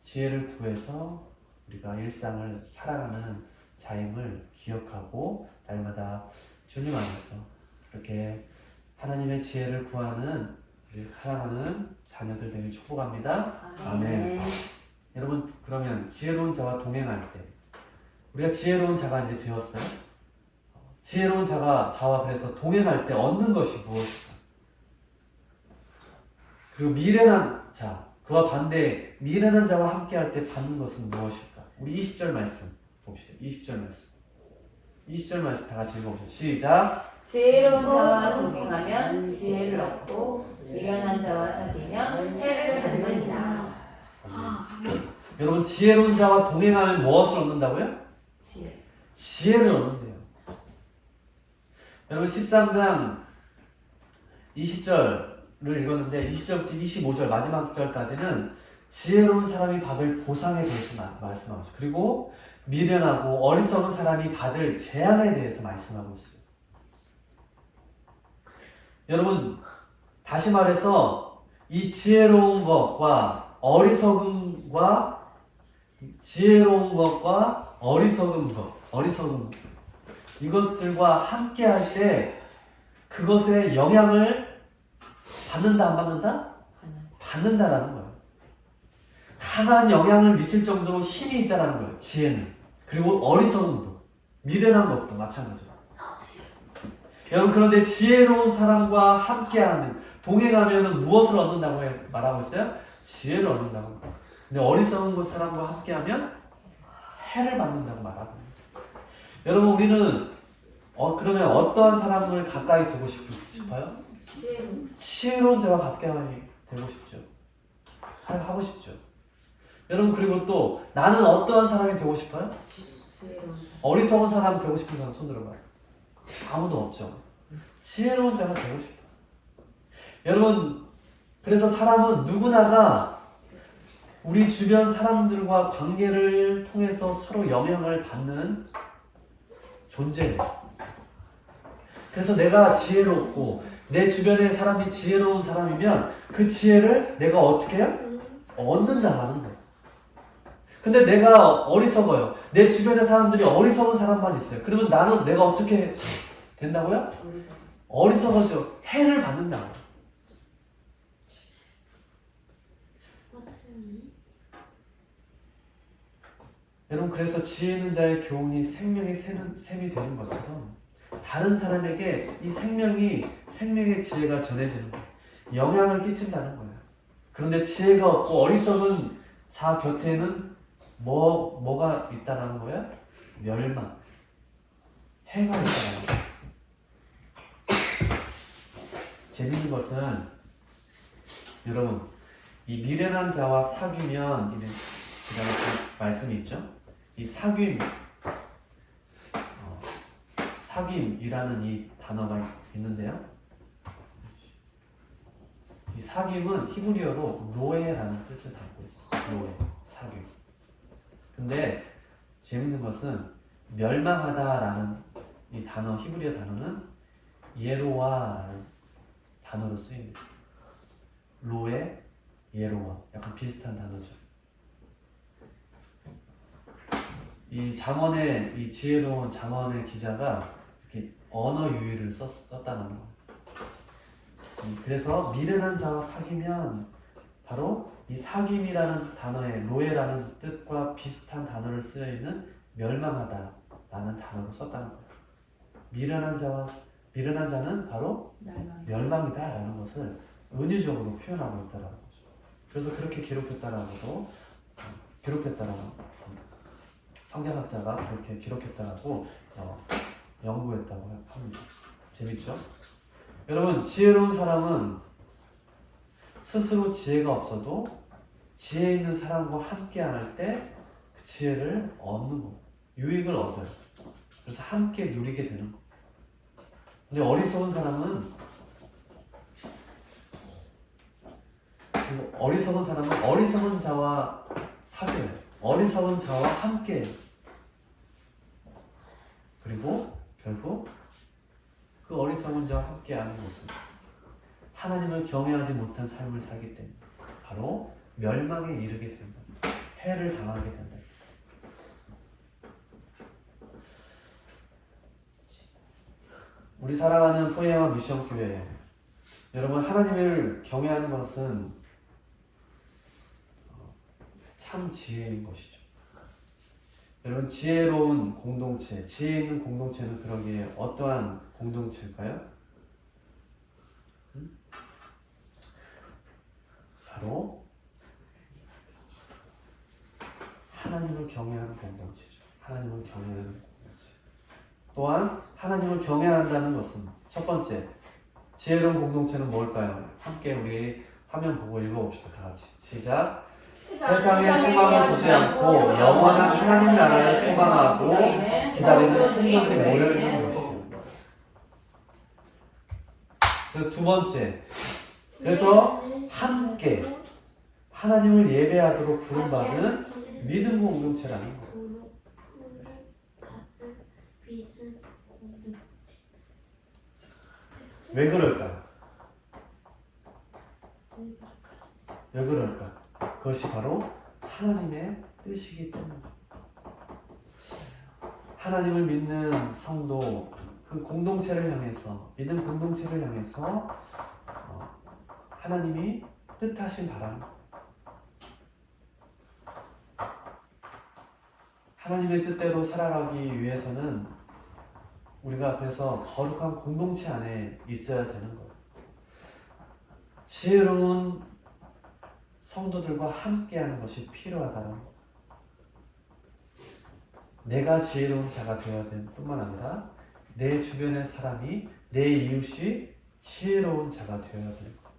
지혜를 구해서 우리가 일상을 살아가는 자임을 기억하고 날마다 주님 안에서 그렇게 하나님의 지혜를 구하는 우리 사랑하는 자녀들 되길 축복합니다. 아멘. 여러분 그러면 지혜로운 자와 동행할 때 우리가 지혜로운 자가 이제 되었어요. 지혜로운 자와 그래서 동행할 때 얻는 것이 무엇일까? 그리고 미련한 자, 그와 반대 미련한 자와 함께할 때 받는 것은 무엇일까? 우리 20절 말씀 봅시다. 20절 말씀. 20절 말씀 다 같이 읽어보세요. 시작. 지혜로운 자와 동행하면 지혜를 얻고 미련한 자와 사귀면 해를 받느니라. 여러분 지혜로운 자와 동행하면 무엇을 얻는다고요? 지혜. 지혜를 얻는데요. 여러분 13장 20절을 읽었는데 20절부터 25절 마지막 절까지는 지혜로운 사람이 받을 보상에 대해서 말씀하고 있어요. 그리고 미련하고 어리석은 사람이 받을 재앙에 대해서 말씀하고 있어요. 여러분 다시 말해서 이 지혜로운 것과 어리석은 이것들과 함께 할 때 그것의 영향을 받는다 안 받는다? 받는다라는 거예요. 강한 영향을 미칠 정도로 힘이 있다는 거예요. 지혜는. 그리고 어리석음도 미련한 것도 마찬가지로. 여러분 그런데 지혜로운 사람과 함께하는 동행하면 무엇을 얻는다고 말하고 있어요? 지혜를 얻는다고. 근데 어리석은 사람과 함께하면 해를 받는다고 말하고 있어요. 여러분 우리는 그러면 어떠한 사람을 가까이 두고 싶어요? 지혜로운 자와 가까이 되고 싶죠. 하고 싶죠. 여러분 그리고 또 나는 어떠한 사람이 되고 싶어요? 어리석은 사람 되고 싶은 사람 손 들어봐요. 아무도 없죠. 지혜로운 자가 되고 싶어요. 여러분 그래서 사람은 누구나가 우리 주변 사람들과 관계를 통해서 서로 영향을 받는 존재예요. 그래서 내가 지혜롭고 내 주변에 사람이 지혜로운 사람이면 그 지혜를 내가 어떻게 해요? 얻는다라는 거예요. 근데 내가 어리석어요. 내 주변의 사람들이 어리석은 사람만 있어요. 그러면 내가 어떻게 된다고요? 어리석어져. 해를 받는다고. 여러분 그래서 지혜 있는 자의 교훈이 생명의 샘이 되는 것처럼 다른 사람에게 이 생명의 지혜가 전해지는 거예요. 영향을 끼친다는 거예요. 그런데 지혜가 없고 어리석은 자 곁에는 뭐가 있다는 거예요? 멸망, 해가 있다는 거예요. 재밌는 것은 여러분 이 미련한 자와 사귀면 지난번에 말씀이 있죠? 이 사귐이라는 이 단어가 있는데요. 이 사귐은 히브리어로 로에라는 뜻을 갖고 있어요. 로에, 사귐. 근데 재밌는 것은 멸망하다라는 이 단어, 히브리어 단어는 예로와라는 단어로 쓰입니다. 로에, 예로와. 약간 비슷한 단어죠. 이 잠언의 이 지혜로운 잠언의 기자가 이렇게 언어 유희를 썼다는 거예요. 그래서 미련한 자와 사귀면 바로 이 사귐이라는 단어의 로에라는 뜻과 비슷한 단어를 쓰여 있는 멸망하다라는 단어로 썼다는 거예요. 미련한 자는 바로 멸망이다라는 것을 은유적으로 표현하고 있다라는 거죠. 그래서 그렇게 기록했다라고 성경학자가 그렇게 기록했다라고 연구했다고 합니다. 재밌죠? 여러분, 지혜로운 사람은 스스로 지혜가 없어도 지혜 있는 사람과 함께 할 때 그 지혜를 얻는 거, 유익을 얻어요. 그래서 함께 누리게 되는 거. 근데 어리석은 사람은 어리석은 자와 사귀어요. 어리석은 자와 함께. 그리고 결국 그 어리석은 자와 함께하는 것은 하나님을 경외하지 못한 삶을 살기 때문에 바로 멸망에 이르게 된다. 해를 당하게 된다. 우리 사랑하는 포에마 미션 교회, 여러분, 하나님을 경외하는 것은 참 지혜인 것이죠. 여러분, 지혜로운 공동체, 지혜 있는 공동체는 그러기에 어떠한 공동체일까요? 바로 하나님을 경외하는 공동체죠. 하나님을 경외하는 공동체. 또한 하나님을 경외한다는 것은 첫 번째, 지혜로운 공동체는 뭘까요? 함께 우리 화면 보고 읽어봅시다. 다 같이. 시작. 세상의 소망을 두지 않고 영원한 하나님 나라를 소망하고 기다리는 성도들이 모여있는 것이요. 그래서 두 번째, 그래서 함께 하나님을 예배하도록 부름받은 믿음 공동체라는 거예요. 왜 그럴까요? 왜 그럴까? 그것이 바로 하나님의 뜻이기 때문입니다. 하나님을 믿는 성도, 그 공동체를 향해서, 믿는 공동체를 향해서 하나님이 뜻하신 바람, 하나님의 뜻대로 살아가기 위해서는 우리가 그래서 거룩한 공동체 안에 있어야 되는 거예요. 지혜로운 성도들과 함께하는 것이 필요하다는 것. 내가 지혜로운 자가 되어야 될 뿐만 아니라 내 주변의 사람이, 내 이웃이 지혜로운 자가 되어야 될 것.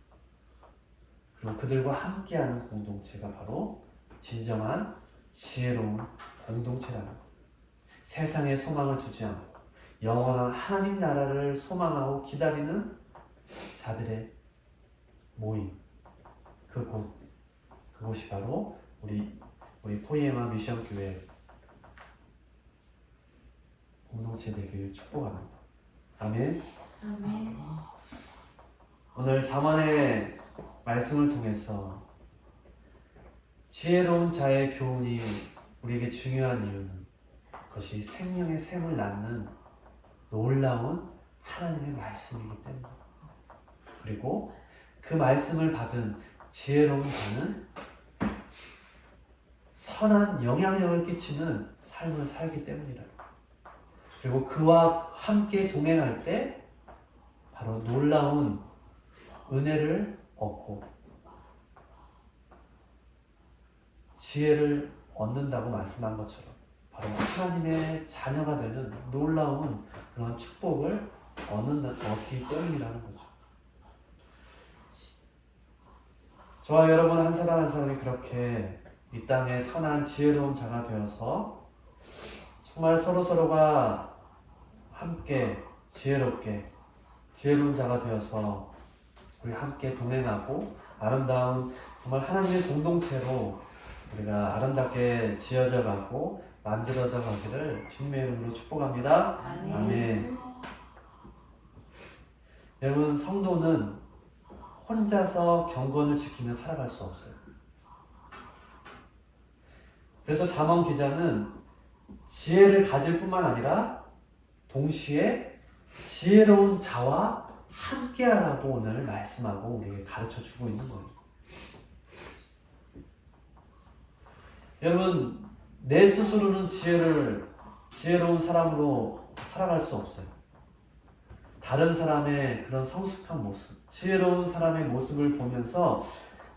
그리고 그들과 함께하는 공동체가 바로 진정한 지혜로운 공동체라는 것. 세상에 소망을 두지 않고 영원한 하나님 나라를 소망하고 기다리는 자들의 모임, 그곳이 바로 우리 포이에마 미션 교회 공동체 되기를 축복합니다. 아멘. 아멘. 오늘 잠언의 말씀을 통해서 지혜로운 자의 교훈이 우리에게 중요한 이유는 그것이 생명의 샘을 낳는 놀라운 하나님의 말씀이기 때문입니다. 그리고 그 말씀을 받은 지혜로운 자는 선한 영향력을 끼치는 삶을 살기 때문이라. 그리고 그와 함께 동행할 때 바로 놀라운 은혜를 얻고 지혜를 얻는다고 말씀한 것처럼 바로 하나님의 자녀가 되는 놀라운 그런 축복을 얻기 때문이라는 거죠. 저와 여러분 한 사람 한 사람이 그렇게 이 땅에 선한 지혜로운 자가 되어서 정말 서로가 함께 지혜롭게 지혜로운 자가 되어서 우리 함께 동행하고 아름다운 정말 하나님의 공동체로 우리가 아름답게 지어져 가고 만들어져 가기를 주님의 이름으로 축복합니다. 아멘. 아멘. 여러분, 성도는 혼자서 경건을 지키며 살아갈 수 없어요. 그래서 잠언 기자는 지혜를 가질 뿐만 아니라 동시에 지혜로운 자와 함께하라고 오늘 말씀하고 우리에게 가르쳐 주고 있는 거예요. 여러분, 내 스스로는 지혜로운 사람으로 살아갈 수 없어요. 다른 사람의 그런 성숙한 모습, 지혜로운 사람의 모습을 보면서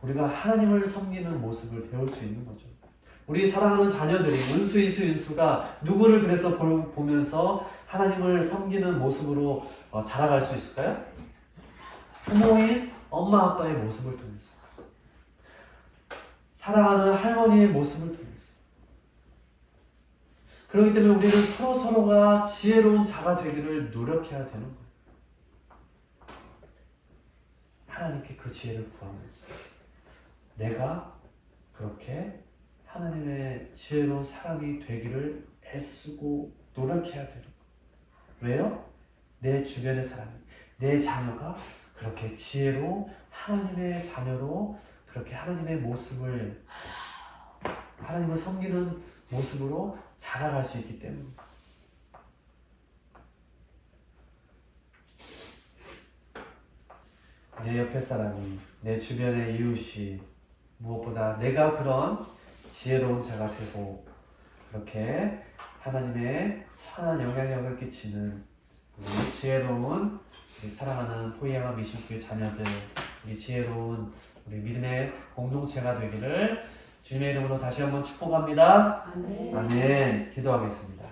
우리가 하나님을 섬기는 모습을 배울 수 있는 거죠. 우리 사랑하는 자녀들이 은수, 이수, 윤수가 누구를 그래서 보면서 하나님을 섬기는 모습으로 자라갈 수 있을까요? 부모인 엄마, 아빠의 모습을 통해서, 사랑하는 할머니의 모습을 통해서. 그렇기 때문에 우리는 서로가 지혜로운 자가 되기를 노력해야 되는 거예요. 하나님께 그 지혜를 구하면서 내가 그렇게 하나님의 지혜로운 사람이 되기를 애쓰고 노력해야 되는 거예요. 왜요? 내 주변의 사람이, 내 자녀가 그렇게 지혜로 하나님의 자녀로 그렇게 하나님의 모습을, 하나님을 섬기는 모습으로 자라갈 수 있기 때문입니다. 내 옆에 사람이, 내 주변의 이웃이 무엇보다 내가 그런 지혜로운 자가 되고 그렇게 하나님의 선한 영향력을 끼치는 우리 지혜로운 우리 사랑하는 포이야마 미션교회 자녀들, 우리 지혜로운 우리 믿음의 공동체가 되기를 주님의 이름으로 다시 한번 축복합니다. 아멘. 아멘. 기도하겠습니다.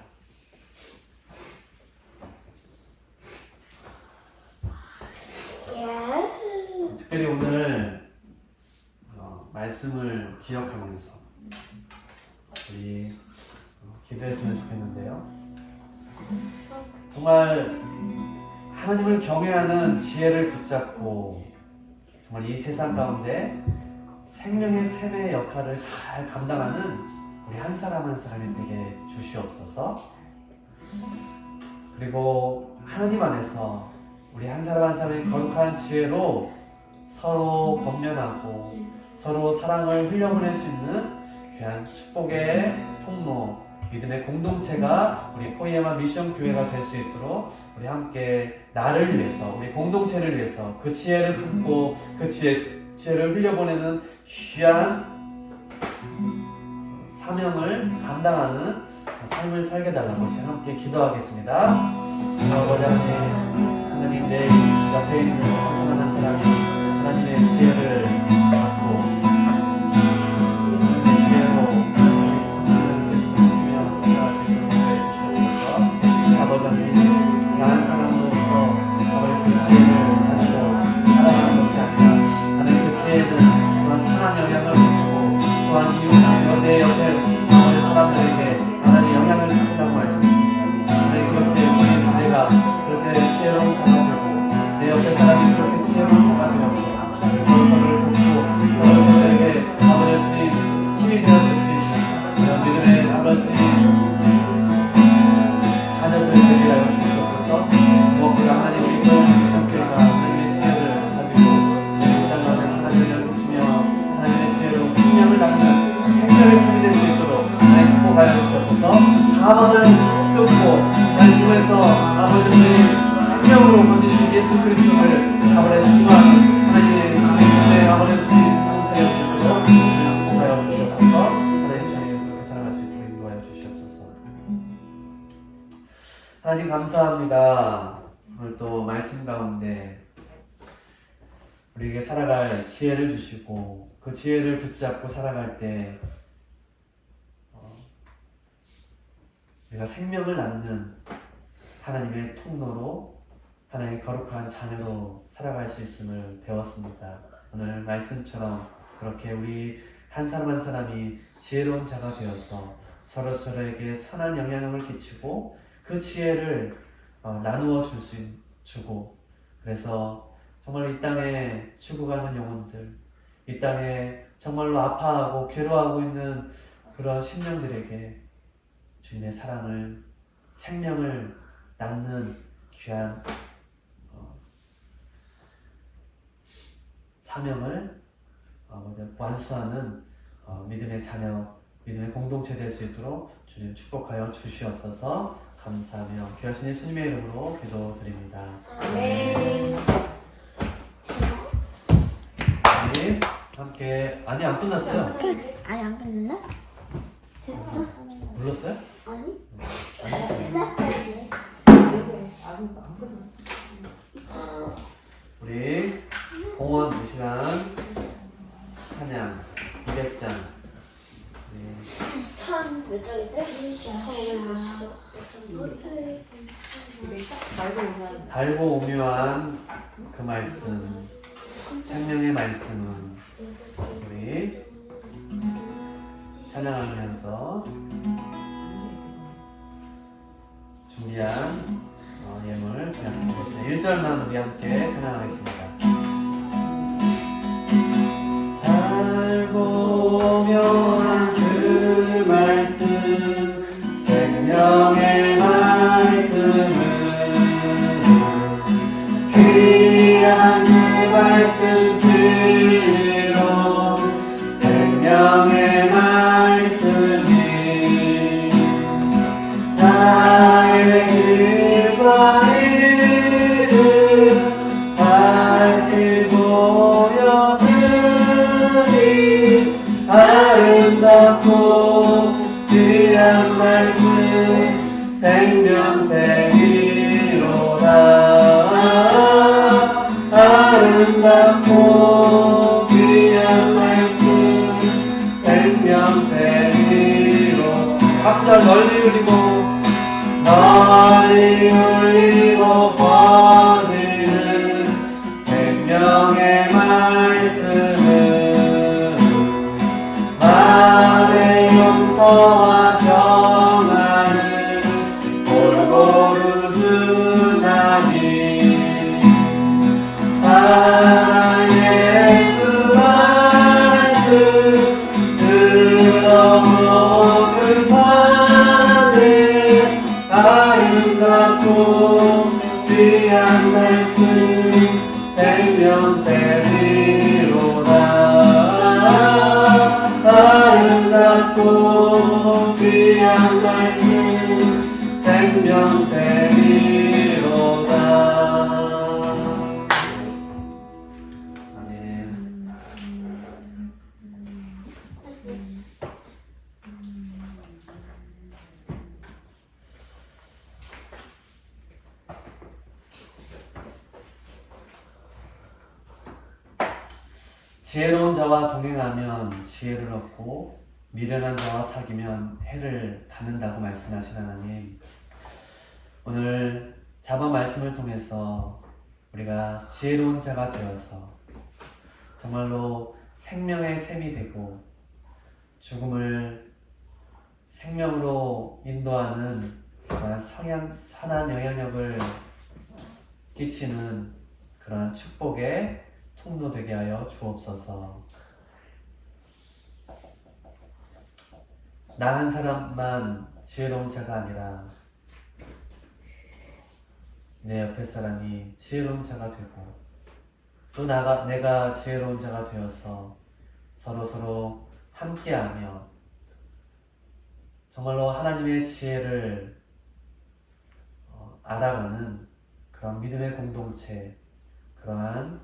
특별히 오늘 말씀을 기억하면서 우리 기도했으면 좋겠는데요. 정말 하나님을 경외하는 지혜를 붙잡고 정말 이 세상 가운데 생명의 샘의 역할을 잘 감당하는 우리 한 사람 한 사람이 되게 주시옵소서. 그리고 하나님 안에서 우리 한 사람 한 사람의 거룩한 지혜로 서로 권면하고 서로 사랑을 흘려보낼 수 있는 귀한 축복의 통로, 믿음의 공동체가 우리 포이야마 미션 교회가 될 수 있도록 우리 함께 나를 위해서, 우리 공동체를 위해서 그 지혜를 품고 그 지혜를 흘려보내는 귀한 사명을 감당하는 삶을 살게 달라고 함께 기도하겠습니다. 아버지 하나님, 내 옆에 있는 한 사람이 하나님의 지혜를 받고 지혜로 우리 성도를 지키며 살아갈 수 있도록 해주시옵소서. 아버지 하나님, 나한 사람으로서 아버지 그 지혜를 가지고 살아가는 것이 아니라 하나님 그 지혜는 또한 선한 영향을 미치고 또한 이웃 내 옆에 아버지 사람들에게 하나님 영향을 미친다고 말씀했습니다. 하나님 그렇게 우리 내가 그렇게 지혜로운 자가 되고 내 옆에 사람이 그렇게 지혜로운 자가 되어서 서로를 돕고 서로에게 아버지 주님 힘이 되어줄 수 있는 그런 믿음의 아버지 자녀들을 되게 하여 주시옵소서. 무엇보다 하나님 우리 미션교회가 하나님의 지혜를 가지고 우리 땅 가운데 하나님을 미치며 하나님의 지혜로 생명을 낳는 생명의 삶이 될 수 있도록 하나님 축복하여 주시옵소서. 사망을 끊고 단심에서 아버지 생명으로 건지신 예수 그리스도를 아버지 주님과 하나님의 주님의 아버지 주님 공동체여 주시도록 축복하여 주시옵소서. 하나님 주님 그렇게 살아갈 수 있도록 인도하여 주시옵소서. 하나님 감사합니다. 오늘 또 말씀 가운데 우리에게 살아갈 지혜를 주시고 그 지혜를 붙잡고 살아갈 때 우리가 생명을 낳는 하나님의 통로로 하나님의 거룩한 자녀로 살아갈 수 있음을 배웠습니다. 오늘 말씀처럼 그렇게 우리 한 사람 한 사람이 지혜로운 자가 되어서 서로에게 선한 영향을 끼치고 그 지혜를 나누어 주고 그래서 정말 이 땅에 죽어가는 영혼들, 이 땅에 정말로 아파하고 괴로워하고 있는 그런 심령들에게 주님의 사랑을, 생명을 낳는 귀한 사명을 완수하는 믿음의 자녀 믿음의 공동체 될 수 있도록 주님 축복하여 주시옵소서. 감사하며 귀하신 예수님의 이름으로 기도드립니다. 아멘. 우리 함께 아니 안 끝났어요. 아니 안 끝났나? 됐어? 불렀어요? 아니? 안 했어요. 끝났다니. 안 끝났어. 우리 공원 이 시간 찬양 200장. 네. 몇 장인데? 1500몇 달고 오면 달고 오묘한 그 말씀, 생명의 말씀은 우리 찬양하면서 준비한 예물 찬양하겠습니다. 1절만 우리 함께 찬양하겠습니다. 달고 오묘한 그 말씀, 생명의 말씀은 귀한 그 말씀 지로 생명의 말씀이 나의 길과 이름 밝히 보여주니 아름답고 귀한 말씀 생명새이로다. 아름답고 귀한 말씀 생명새이로. 3절 널리 울리고 퍼지는 생명의 말씀은 만의 용서와 평안을 골고루 주나니 사랑의 주 말씀 들어오는 밤에 아름답고 귀한 말씀 생명새이로다. 아름답고 귀한 말씀 생명새이로다. 아멘. 지혜로운 자와 동행하면 지혜를 얻고 미련한 자와 사귀면 해를 받는다고 말씀하신 하나님, 오늘 자번 말씀을 통해서 우리가 지혜로운 자가 되어서 정말로 생명의 샘이 되고 죽음을 생명으로 인도하는 그러한 선한 영향력을 끼치는 그러한 축복의 통로 되게 하여 주옵소서. 나 한 사람만 지혜로운 자가 아니라 내 옆에 사람이 지혜로운 자가 되고 또 내가 지혜로운 자가 되어서 서로 함께하며 정말로 하나님의 지혜를 알아가는 그런 믿음의 공동체, 그러한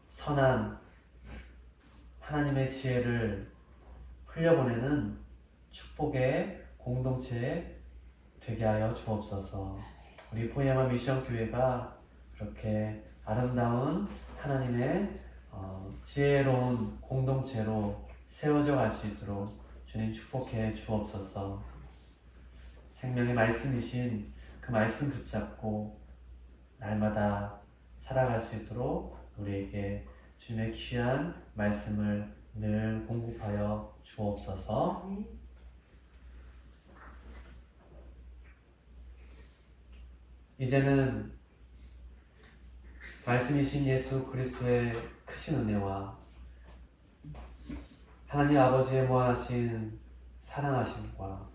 선한 하나님의 지혜를 흘려보내는 축복의 공동체 되게 하여 주옵소서. 우리 포에마 미션 교회가 그렇게 아름다운 하나님의 지혜로운 공동체로 세워져 갈 수 있도록 주님 축복해 주옵소서. 생명의 말씀이신 그 말씀 붙잡고 날마다 살아갈 수 있도록 우리에게 주님의 귀한 말씀을 늘 공급하여 주옵소서. 이제는 말씀이신 예수 그리스도의 크신 은혜와 하나님 아버지의 무한하신 사랑하심과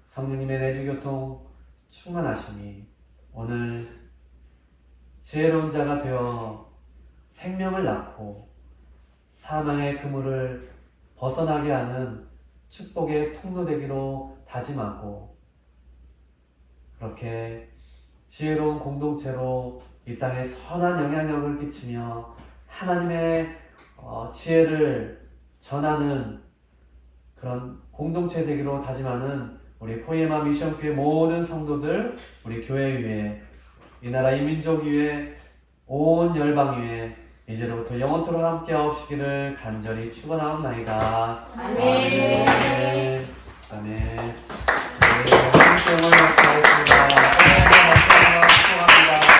성령님의 내주교통 충만하심이 오늘 지혜로운 자가 되어 생명을 낳고 사망의 그물을 벗어나게 하는 축복의 통로 되기로 다짐하고 그렇게 지혜로운 공동체로 이 땅에 선한 영향력을 끼치며 하나님의 지혜를 전하는 그런 공동체 되기로 다짐하는 우리 포에마 미션교회 모든 성도들, 우리 교회 위에, 이 나라 이 민족 위에, 온 열방 위에 이제로부터 영원토록 함께 하옵시기를 간절히 축원하옵나이다. 아멘. 아멘. 아멘. 네, 함께 응원하겠습니다.